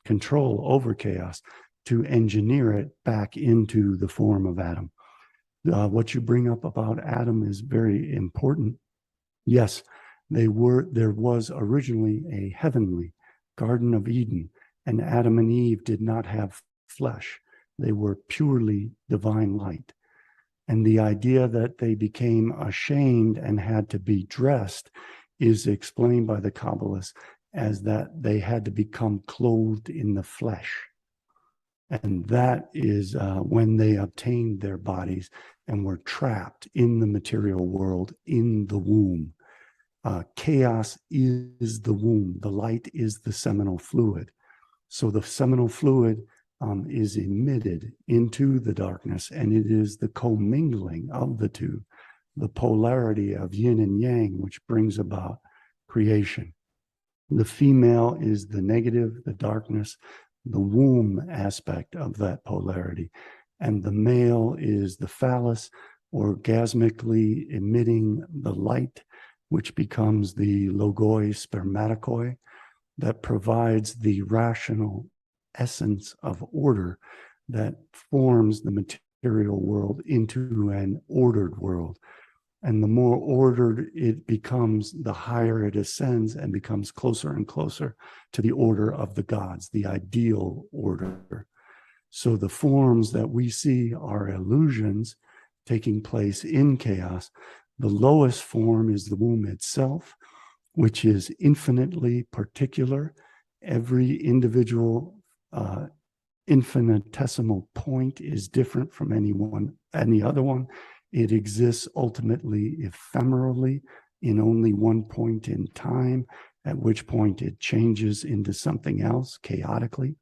control over chaos, to engineer it back into the form of Adam. What you bring up about Adam is very important. Yes, there was originally a heavenly Garden of Eden, and Adam and Eve did not have flesh. They were purely divine light. And the idea that they became ashamed and had to be dressed is explained by the Kabbalists as that they had to become clothed in the flesh. And that is when they obtained their bodies and were trapped in the material world, in the womb. Chaos is the womb. The light is the seminal fluid. So the seminal fluid is emitted into the darkness, and it is the commingling of the two, the polarity of yin and yang, which brings about creation. The female is the negative, the darkness, the womb aspect of that polarity. And the male is the phallus, orgasmically emitting the light, which becomes the logoi spermaticoi, that provides the rational essence of order that forms the material world into an ordered world. And the more ordered it becomes, the higher it ascends and becomes closer and closer to the order of the gods, the ideal order. So the forms that we see are illusions taking place in chaos. The lowest form is the womb itself, which is infinitely particular. Every individual infinitesimal point is different from any other one. It exists ultimately ephemerally in only one point in time, at which point it changes into something else chaotically.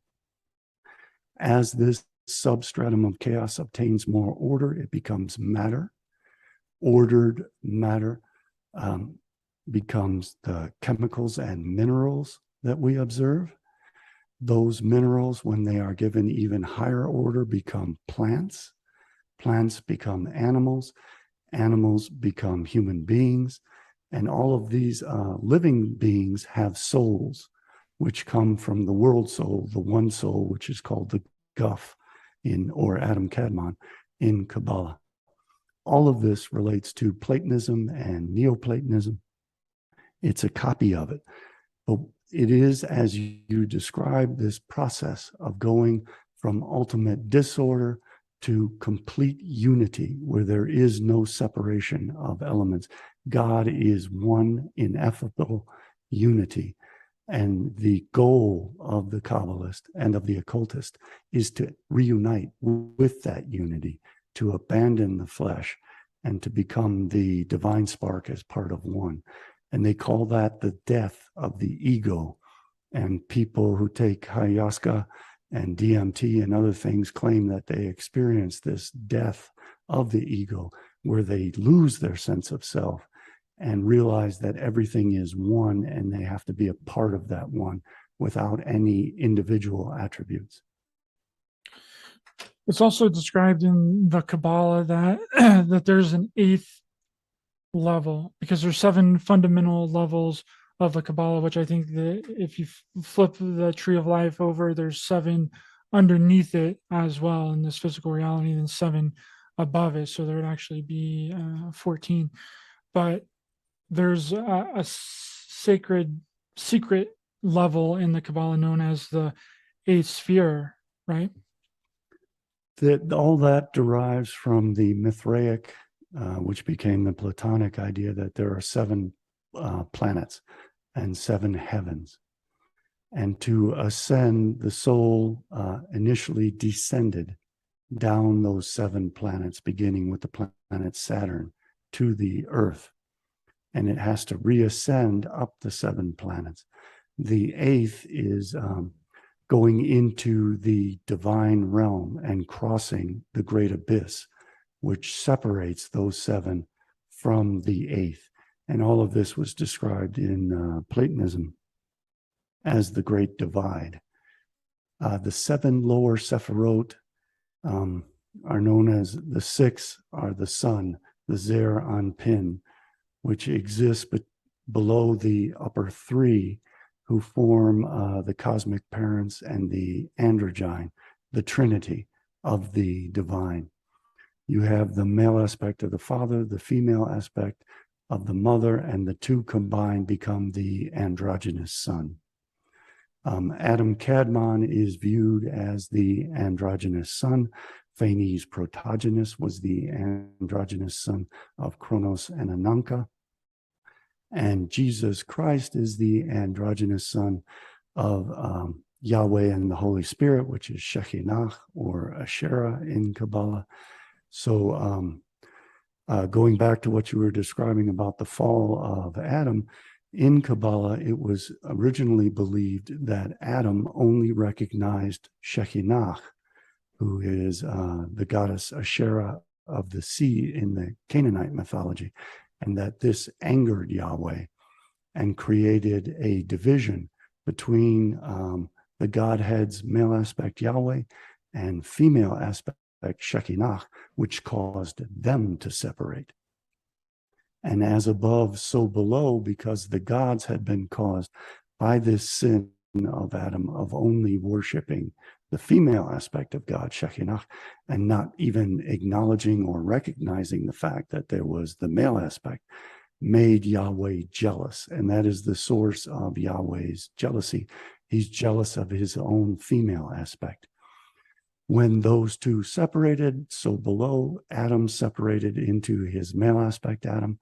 As this substratum of chaos obtains more order, it becomes matter. Ordered matter becomes the chemicals and minerals that we observe. Those minerals, when they are given even higher order, become plants. Plants become animals. Animals become human beings. And all of these living beings have souls, which come from the world soul, the one soul, which is called the Guf or Adam Kadmon in Kabbalah. All of this relates to Platonism and Neoplatonism. It's a copy of it. But it is, as you describe, this process of going from ultimate disorder to complete unity, where there is no separation of elements. God is one ineffable unity. And the goal of the Kabbalist and of the occultist is to reunite with that unity, to abandon the flesh and to become the divine spark as part of one. And they call that the death of the ego. And people who take ayahuasca and DMT and other things claim that they experience this death of the ego, where they lose their sense of self and realize that everything is one and they have to be a part of that one without any individual attributes. It's also described in the Kabbalah that that there's an eighth level, because there's 7 fundamental levels of the Kabbalah, which I think that if you flip the tree of life over, there's 7 underneath it as well in this physical reality, and 7 above it. So there would actually be 14. But there's a sacred secret level in the Kabbalah known as the eighth sphere, right? That all that derives from the Mithraic, which became the Platonic idea that there are 7 planets and 7 heavens. And to ascend, the soul initially descended down those 7 planets, beginning with the planet Saturn to the Earth. And it has to reascend up the 7 planets. The 8th is going into the divine realm and crossing the great abyss, which separates those 7 from the 8th. And all of this was described in Platonism as the Great Divide. The 7 lower Sephirot are known as the 6 are the sun, the Zer Anpin, which exists below the upper 3, who form the cosmic parents and the androgyne, the trinity of the divine. You have the male aspect of the father, the female aspect of the mother, and the 2 combined become the androgynous son. Adam Kadmon is viewed as the androgynous son Phanes Protogenus was the androgynous son of Kronos and Ananka. And Jesus Christ is the androgynous son of Yahweh and the Holy Spirit, which is Shekhinah or Asherah in Kabbalah. So going back to what you were describing about the fall of Adam, in Kabbalah, it was originally believed that Adam only recognized Shekhinah, who is the goddess Asherah of the sea in the Canaanite mythology, and that this angered Yahweh and created a division between the Godhead's male aspect Yahweh and female aspect Shekinah, which caused them to separate. And as above, so below, because the gods had been caused by this sin of Adam of only worshiping the female aspect of God, Shekinah, and not even acknowledging or recognizing the fact that there was the male aspect, made Yahweh jealous. And that is the source of Yahweh's jealousy. He's jealous of his own female aspect. When those two separated, so below, Adam separated into his male aspect, Adam,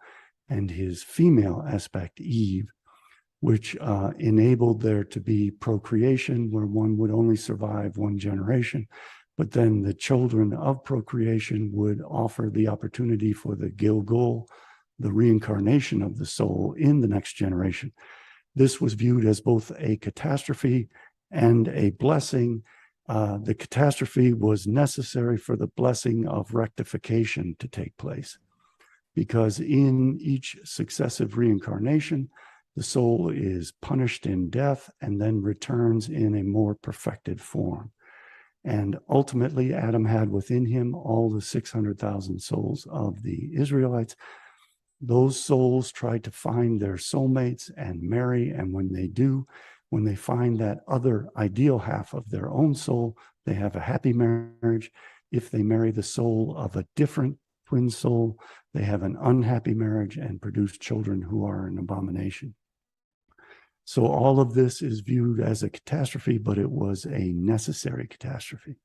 and his female aspect, Eve, which enabled there to be procreation where one would only survive one generation. But then the children of procreation would offer the opportunity for the Gilgul, the reincarnation of the soul in the next generation. This was viewed as both a catastrophe and a blessing. The catastrophe was necessary for the blessing of rectification to take place, because in each successive reincarnation, the soul is punished in death and then returns in a more perfected form. And ultimately, Adam had within him all the 600,000 souls of the Israelites. Those souls tried to find their soulmates and marry, and when they do, when they find that other ideal half of their own soul, they have a happy marriage. If they marry the soul of a different twin soul, they have an unhappy marriage and produce children who are an abomination. So all of this is viewed as a catastrophe, but it was a necessary catastrophe.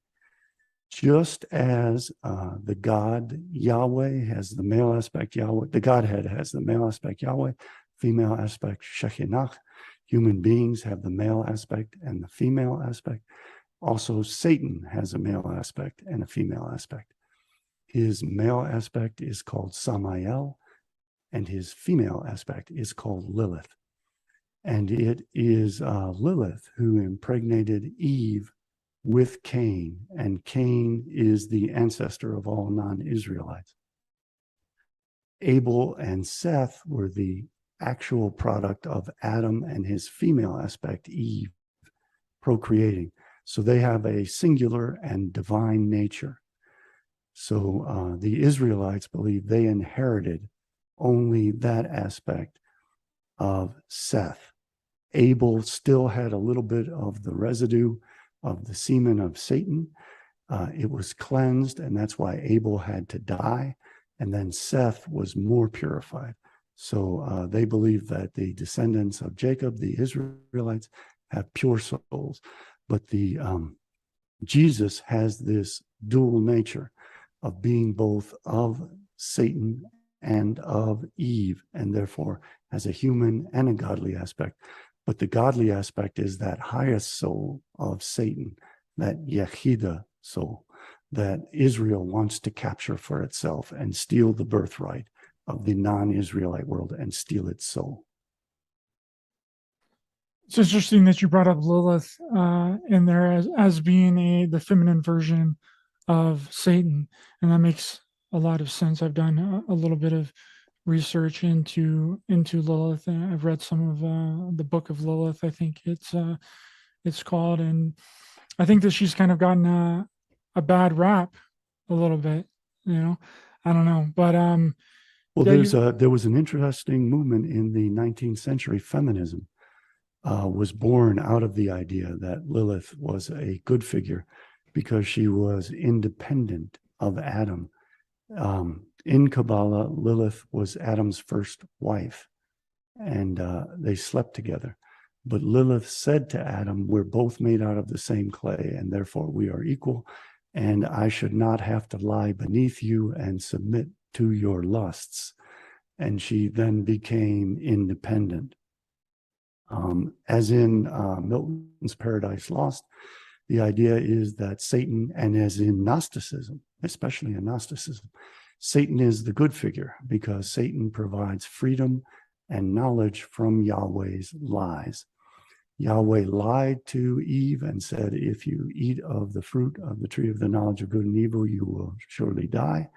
Just as the God Yahweh has the male aspect Yahweh, the Godhead has the male aspect Yahweh, female aspect Shekinah. Human beings have the male aspect and the female aspect. Also, Satan has a male aspect and a female aspect. His male aspect is called Samael, and his female aspect is called Lilith. And it is Lilith who impregnated Eve with Cain, and Cain is the ancestor of all non-Israelites. Abel and Seth were the actual product of Adam and his female aspect, Eve, procreating. So they have a singular and divine nature. So the Israelites believe they inherited only that aspect of Seth. Abel still had a little bit of the residue of the semen of Satan. It was cleansed, and that's why Abel had to die. And then Seth was more purified. So they believe that the descendants of Jacob, the Israelites, have pure souls. But the Jesus has this dual nature of being both of Satan and of Eve, and therefore has a human and a godly aspect. But the godly aspect is that highest soul of Satan, that Yechida soul, that Israel wants to capture for itself and steal the birthright of the non-Israelite world and steal its soul. It's interesting that you brought up Lilith in there as being the feminine version of Satan, and that makes a lot of sense. I've done a little bit of research into Lilith. I've read some of the book of Lilith, I think it's called, and I think that she's kind of gotten a bad rap a little bit. I don't know, but well, yeah, there was an interesting movement in the 19th century. Feminism was born out of the idea that Lilith was a good figure because she was independent of Adam. In Kabbalah, Lilith was Adam's first wife, and they slept together. But Lilith said to Adam, "We're both made out of the same clay, and therefore we are equal." and I should not have to lie beneath you and submit to your lusts. And she then became independent. As in Milton's Paradise Lost, the idea is that Satan, and as in Gnosticism, especially in Gnosticism, Satan is the good figure because Satan provides freedom and knowledge from Yahweh's lies. Yahweh lied to Eve and said, if you eat of the fruit of the tree of the knowledge of good and evil, you will surely die.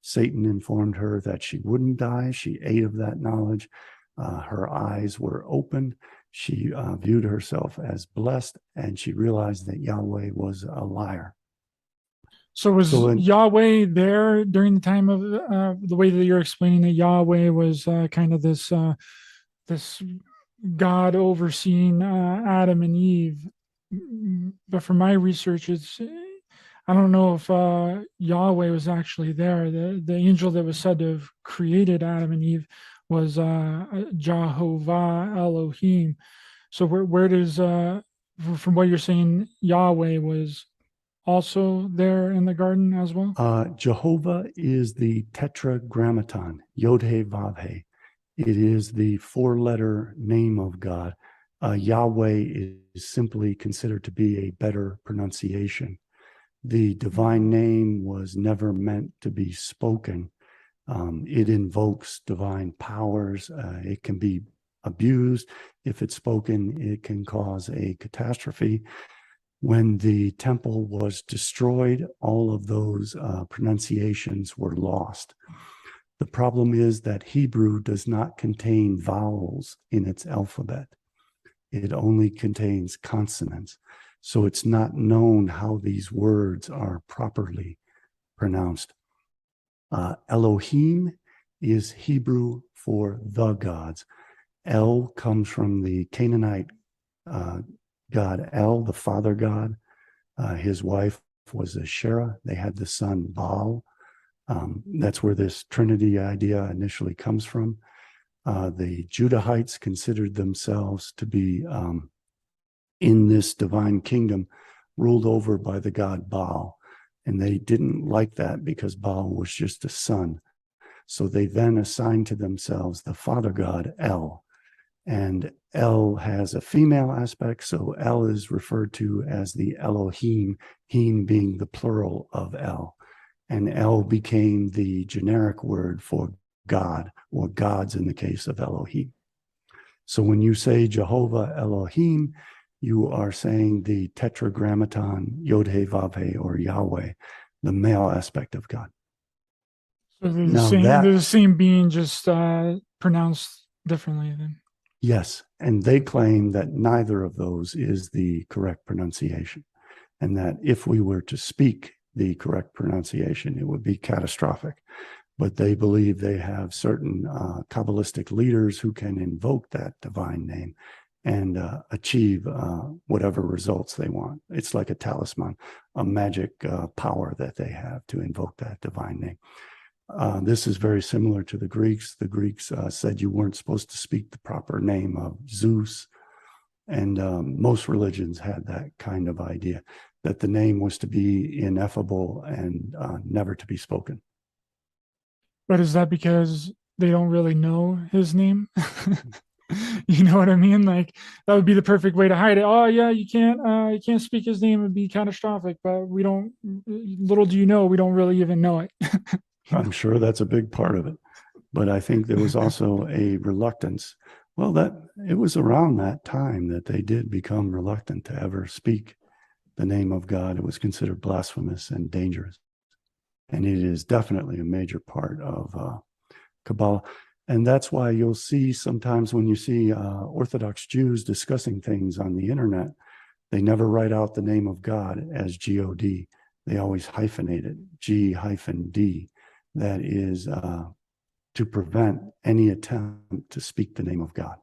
Satan informed her that she wouldn't die. She ate of that knowledge. Her eyes were opened. She viewed herself as blessed, and she realized that Yahweh was a liar. So was Yahweh there during the time of the way that you're explaining that Yahweh was kind of this God overseeing Adam and Eve? But from my research, I don't know if Yahweh was actually there. The angel that was said to have created Adam and Eve was Jehovah Elohim. So where does from what you're saying, Yahweh was also there in the garden as well? Jehovah is the tetragrammaton, Yod He Vav He. It is the four-letter name of God. Yahweh is simply considered to be a better pronunciation. The divine name was never meant to be spoken. It invokes divine powers. It can be abused. If it's spoken, it can cause a catastrophe. When the temple was destroyed, all of those pronunciations were lost. The problem is that Hebrew does not contain vowels in its alphabet. It only contains consonants. So it's not known how these words are properly pronounced. Elohim is Hebrew for the gods. El comes from the Canaanite god El, the father god. His wife was Asherah. They had the son Baal. That's where this Trinity idea initially comes from. The Judahites considered themselves to be in this divine kingdom ruled over by the god Baal. And they didn't like that because Baal was just a son. So they then assigned to themselves the father god El. And El has a female aspect, so El is referred to as the Elohim, Him being the plural of El. And El became the generic word for God, or gods in the case of Elohim. So when you say Jehovah Elohim, you are saying the tetragrammaton, Yod He Vav He, or Yahweh, the male aspect of God. So they're the same being, just pronounced differently then. Yes, and they claim that neither of those is the correct pronunciation, and that if we were to speak the correct pronunciation, it would be catastrophic. But they believe they have certain Kabbalistic leaders who can invoke that divine name and achieve whatever results they want. It's like a talisman, a magic power that they have to invoke that divine name. This is very similar to the Greeks. The Greeks said you weren't supposed to speak the proper name of Zeus. And most religions had that kind of idea, that the name was to be ineffable and never to be spoken. But is that because they don't really know his name? You know what I mean? Like that would be the perfect way to hide it. Oh yeah, you can't speak his name. It'd be catastrophic. But we don't. Little do you know, we don't really even know it. I'm sure that's a big part of it. But I think there was also a reluctance. Well, that it was around that time that they did become reluctant to ever speak the name of God. It was considered blasphemous and dangerous. And it is definitely a major part of Kabbalah. And that's why you'll see sometimes when you see Orthodox Jews discussing things on the internet, they never write out the name of God as G-O-D. They always hyphenate it, G-D. That is to prevent any attempt to speak the name of God.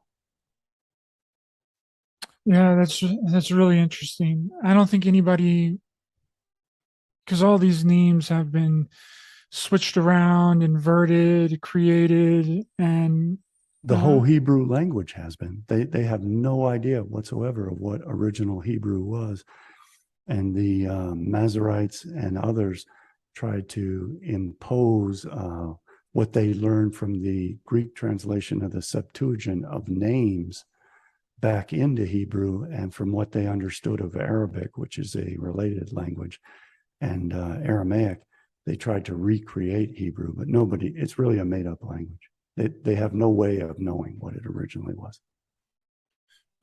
Yeah, that's really interesting. I don't think anybody, because all these names have been switched around, inverted, created, and the whole Hebrew language has been. They have no idea whatsoever of what original Hebrew was. and the Masoretes and others tried to impose what they learned from the Greek translation of the Septuagint of names back into Hebrew, and from what they understood of Arabic, which is a related language, and Aramaic, they tried to recreate Hebrew, but it's really a made-up language. They have no way of knowing what it originally was.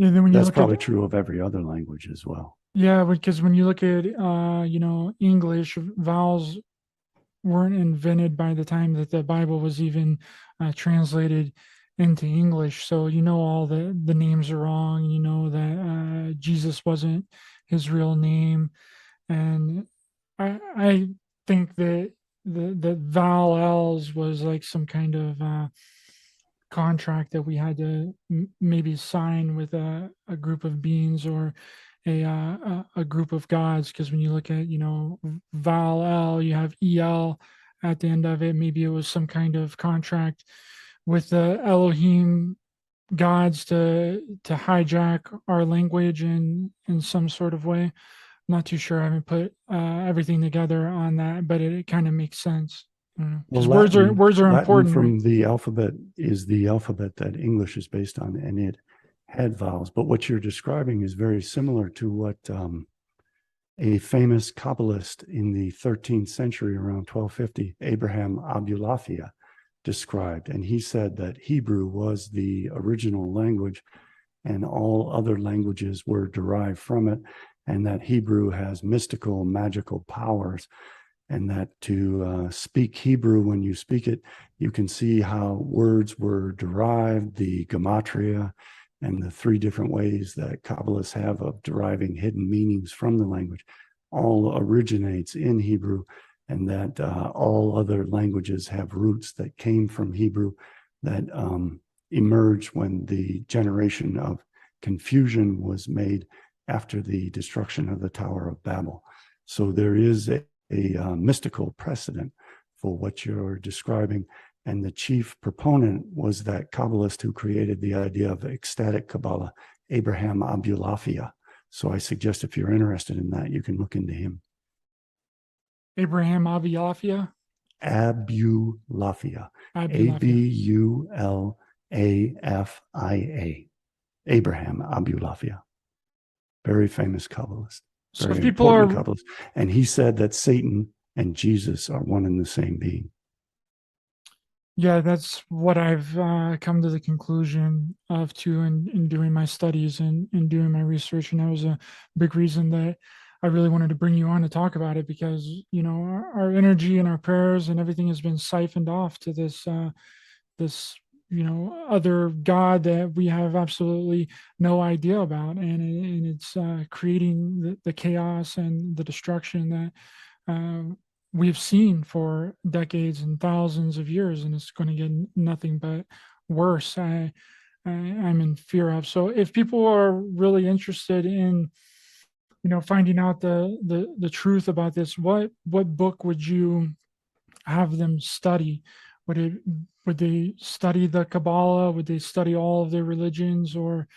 And then when you That's look at, probably true of every other language as well. yeah, because when you look at, English, vowels weren't invented by the time that the Bible was even translated into English. So all the names are wrong. You know that Jesus wasn't his real name, and I think that the vowel L's was like some kind of contract that we had to maybe sign with a group of beings, or a group of gods. Because when you look at vowel L, you have el at the end of it. Maybe it was some kind of contract with the Elohim gods to hijack our language in some sort of way. I'm not too sure. I haven't put everything together on that, but it kind of makes sense. Well, Because words are Latin important, right? from the alphabet is the alphabet that English is based on, and it had vowels. But what you're describing is very similar to what a famous Kabbalist in the 13th century, around 1250, Abraham Abulafia, described. And he said that Hebrew was the original language and all other languages were derived from it, and that Hebrew has mystical, magical powers, and that to speak Hebrew, when you speak it, you can see how words were derived, the gematria, and the 3 different ways that Kabbalists have of deriving hidden meanings from the language, all originates in Hebrew, and that all other languages have roots that came from Hebrew that emerged when the generation of confusion was made after the destruction of the Tower of Babel. So there is a mystical precedent for what you're describing. And the chief proponent was that Kabbalist who created the idea of ecstatic Kabbalah, Abraham Abulafia. So I suggest if you're interested in that, you can look into him. Abraham Abulafia. Abulafia. Abulafia. Abraham Abulafia. Very famous Kabbalist. So Very if people important are, Kabbalist. And he said that Satan and Jesus are one and the same being. yeah, that's what I've come to the conclusion of too, in doing my studies and doing my research. And that was a big reason that I really wanted to bring you on to talk about it, because our energy and our prayers and everything has been siphoned off to this other god that we have absolutely no idea about, and it's creating the chaos and the destruction that we've seen for decades and thousands of years, and it's going to get nothing but worse. I'm in fear of. So if people are really interested in finding out the truth about this, what book would you have them study? Would they study the Kabbalah? Would they study all of their religions? Or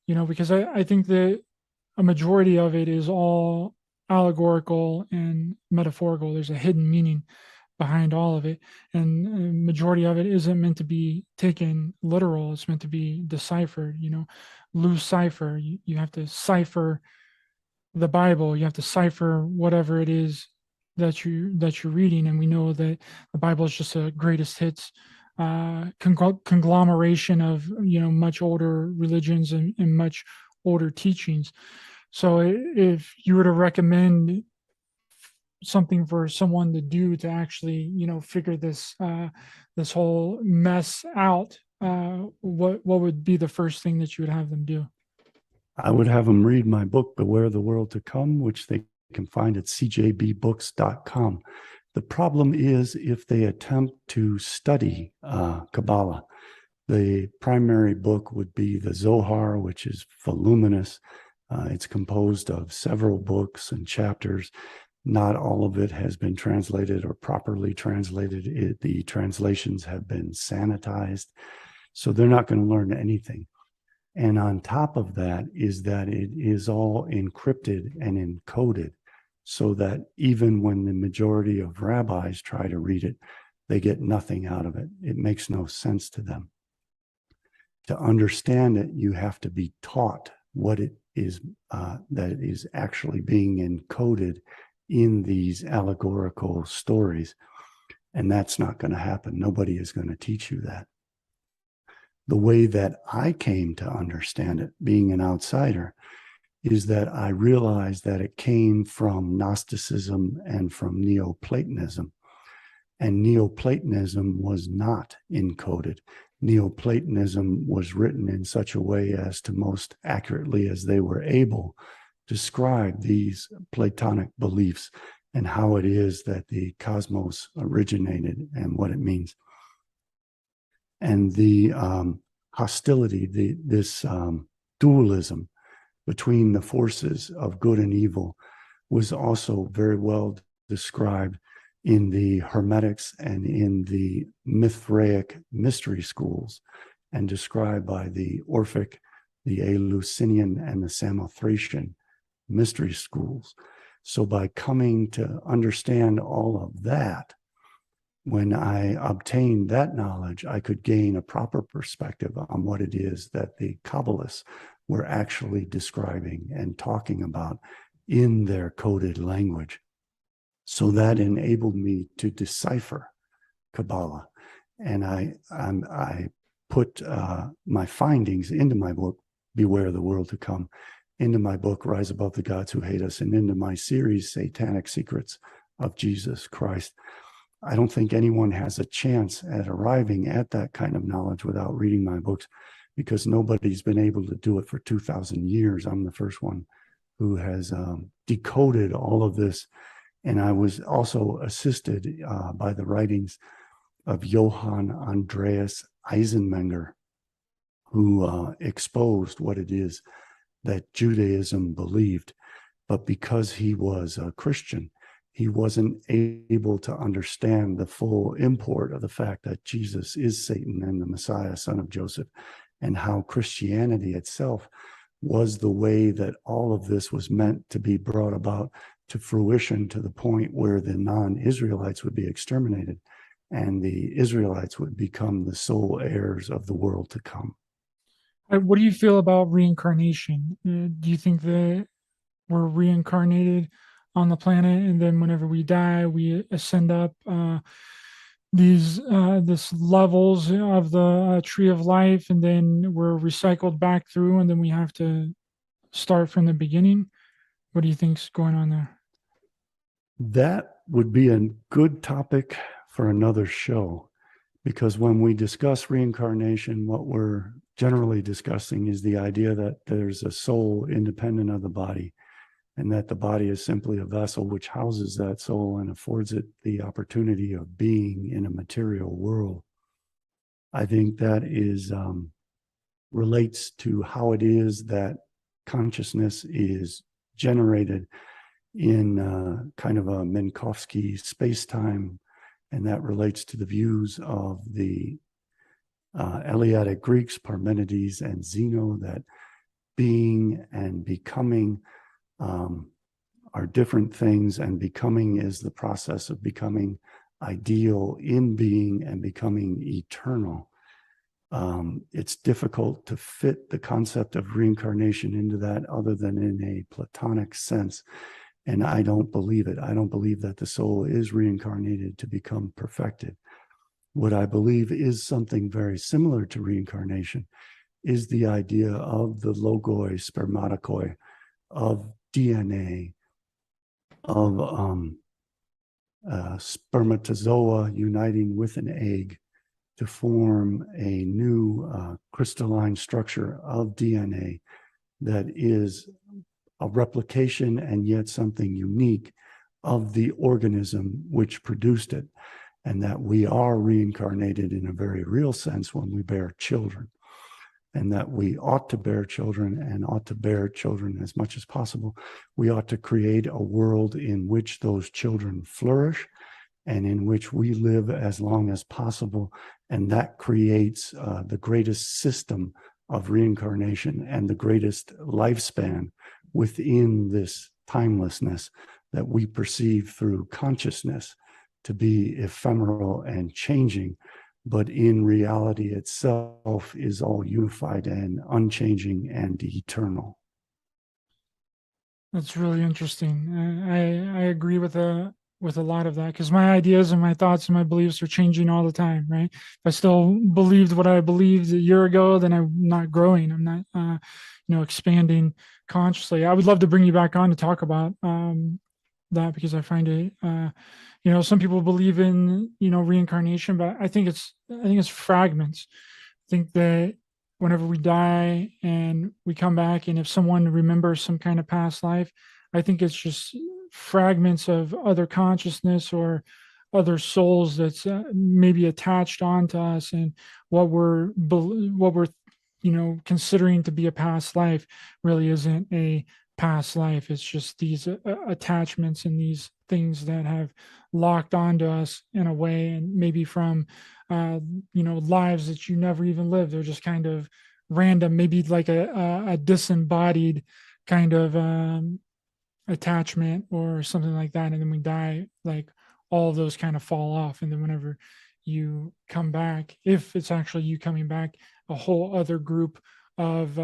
because I think that a majority of it is all allegorical and metaphorical. There's a hidden meaning behind all of it, and a majority of it isn't meant to be taken literal. It's meant to be deciphered. Loose cipher. You have to cipher the Bible. You have to cipher whatever it is that you're reading. And we know that the Bible is just a greatest hits conglomeration of much older religions and much older teachings. So if you were to recommend something for someone to do to actually figure this whole mess out, what would be the first thing that you would have them do? I would have them read my book, Beware the World to Come, which they can find at cjbbooks.com. The problem is if they attempt to study Kabbalah, the primary book would be the Zohar, which is voluminous. It's composed of several books and chapters. Not all of it has been translated or properly translated. The translations have been sanitized. So they're not going to learn anything. And on top of that is that it is all encrypted and encoded, so that even when the majority of rabbis try to read it, they get nothing out of it. It makes no sense to them. To understand it, you have to be taught what it is that is actually being encoded in these allegorical stories. And that's not going to happen. Nobody is going to teach you that. The way that I came to understand it, being an outsider, is that I realized that it came from Gnosticism and from Neoplatonism. And Neoplatonism was not encoded. Neoplatonism was written in such a way as to most accurately as they were able describe these Platonic beliefs and how it is that the cosmos originated and what it means. And the hostility, this dualism between the forces of good and evil was also very well described in the Hermetics and in the Mithraic mystery schools, and described by the Orphic, the Eleusinian, and the Samothracian mystery schools. So by coming to understand all of that, when I obtained that knowledge, I could gain a proper perspective on what it is that the Kabbalists were actually describing and talking about in their coded language. So that enabled me to decipher Kabbalah. And I put my findings into my book, Beware the World to Come, into my book, Rise Above the Gods Who Hate Us, and into my series, Satanic Secrets of Jesus Christ. I don't think anyone has a chance at arriving at that kind of knowledge without reading my books, because nobody's been able to do it for 2,000 years. I'm the first one who has decoded all of this. And I was also assisted by the writings of Johann Andreas Eisenmenger, who exposed what it is that Judaism believed. But because he was a Christian, he wasn't able to understand the full import of the fact that Jesus is Satan and the Messiah, son of Joseph, and how Christianity itself was the way that all of this was meant to be brought about to fruition, to the point where the non-Israelites would be exterminated and the Israelites would become the sole heirs of the world to come. What do you feel about reincarnation? Do you think that we're reincarnated on the planet, and then whenever we die, we ascend up this levels of the tree of life, and then we're recycled back through, and then we have to start from the beginning? What do you think's going on there? That would be a good topic for another show, because when we discuss reincarnation, what we're generally discussing is the idea that there's a soul independent of the body, and that the body is simply a vessel which houses that soul and affords it the opportunity of being in a material world. I think that is relates to how it is that consciousness is generated in kind of a Minkowski space-time, and that relates to the views of the Eleatic Greeks, Parmenides and Zeno, that being and becoming are different things, and becoming is the process of becoming ideal in being and becoming eternal. It's difficult to fit the concept of reincarnation into that other than in a Platonic sense. And I don't believe it. I don't believe that the soul is reincarnated to become perfected. What I believe is something very similar to reincarnation is the idea of the logoi spermaticoi, of DNA, of spermatozoa uniting with an egg to form a new crystalline structure of DNA that is a replication and yet something unique of the organism which produced it, and that we are reincarnated in a very real sense when we bear children, and that we ought to bear children and ought to bear children as much as possible. We ought to create a world in which those children flourish and in which we live as long as possible, and that creates the greatest system of reincarnation and the greatest lifespan within this timelessness that we perceive through consciousness to be ephemeral and changing, but in reality itself is all unified and unchanging and eternal. That's really interesting. I agree with a lot of that, because my ideas and my thoughts and my beliefs are changing all the time, right? If I still believed what I believed a year ago, then I'm not growing. I'm not expanding consciously. I would love to bring you back on to talk about that, because I find it some people believe in reincarnation, but I think it's fragments. I think that whenever we die and we come back, and if someone remembers some kind of past life, I think it's just fragments of other consciousness or other souls that's maybe attached onto us, and what we're considering to be a past life really isn't a past life. It's just these attachments and these things that have locked onto us in a way, and maybe from lives that you never even lived. They're just kind of random, maybe like a disembodied kind of attachment or something like that. And then we die, like all of those kind of fall off. And then whenever you come back, if it's actually you coming back, a whole other group of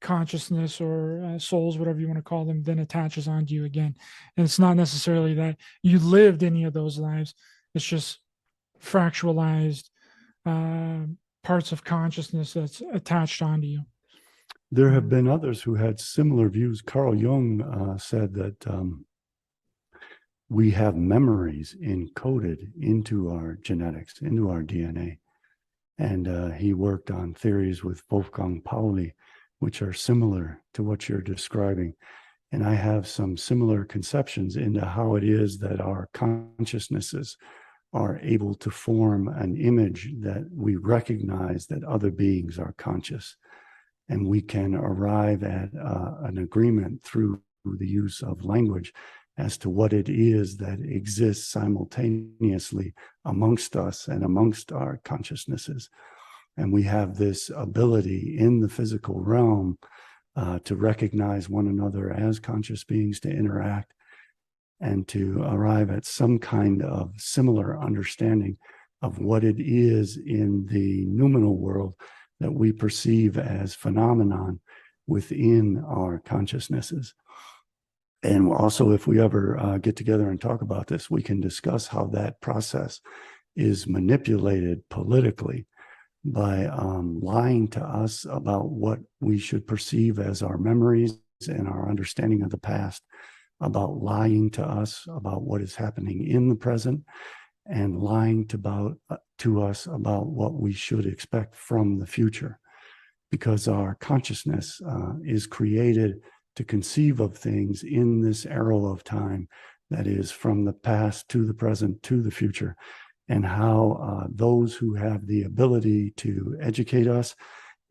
consciousness or souls, whatever you want to call them, then attaches onto you again. And it's not necessarily that you lived any of those lives. It's just fractalized parts of consciousness that's attached onto you. There have been others who had similar views. Carl Jung said that we have memories encoded into our genetics, into our DNA. And he worked on theories with Wolfgang Pauli, which are similar to what you're describing. And I have some similar conceptions into how it is that our consciousnesses are able to form an image that we recognize that other beings are conscious. And we can arrive at an agreement through the use of language as to what it is that exists simultaneously amongst us and amongst our consciousnesses. And we have this ability in the physical realm to recognize one another as conscious beings, to interact, and to arrive at some kind of similar understanding of what it is in the noumenal world that we perceive as phenomenon within our consciousnesses. And also, if we ever get together and talk about this, we can discuss how that process is manipulated politically by lying to us about what we should perceive as our memories and our understanding of the past, about lying to us about what is happening in the present, and lying to us about what we should expect from the future. Because our consciousness is created to conceive of things in this arrow of time that is from the past to the present to the future, and how those who have the ability to educate us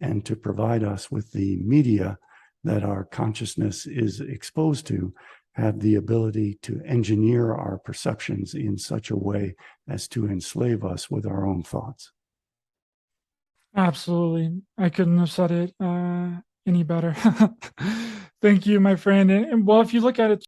and to provide us with the media that our consciousness is exposed to have the ability to engineer our perceptions in such a way as to enslave us with our own thoughts. Absolutely. I couldn't have said it any better. Thank you, my friend. And well, if you look at it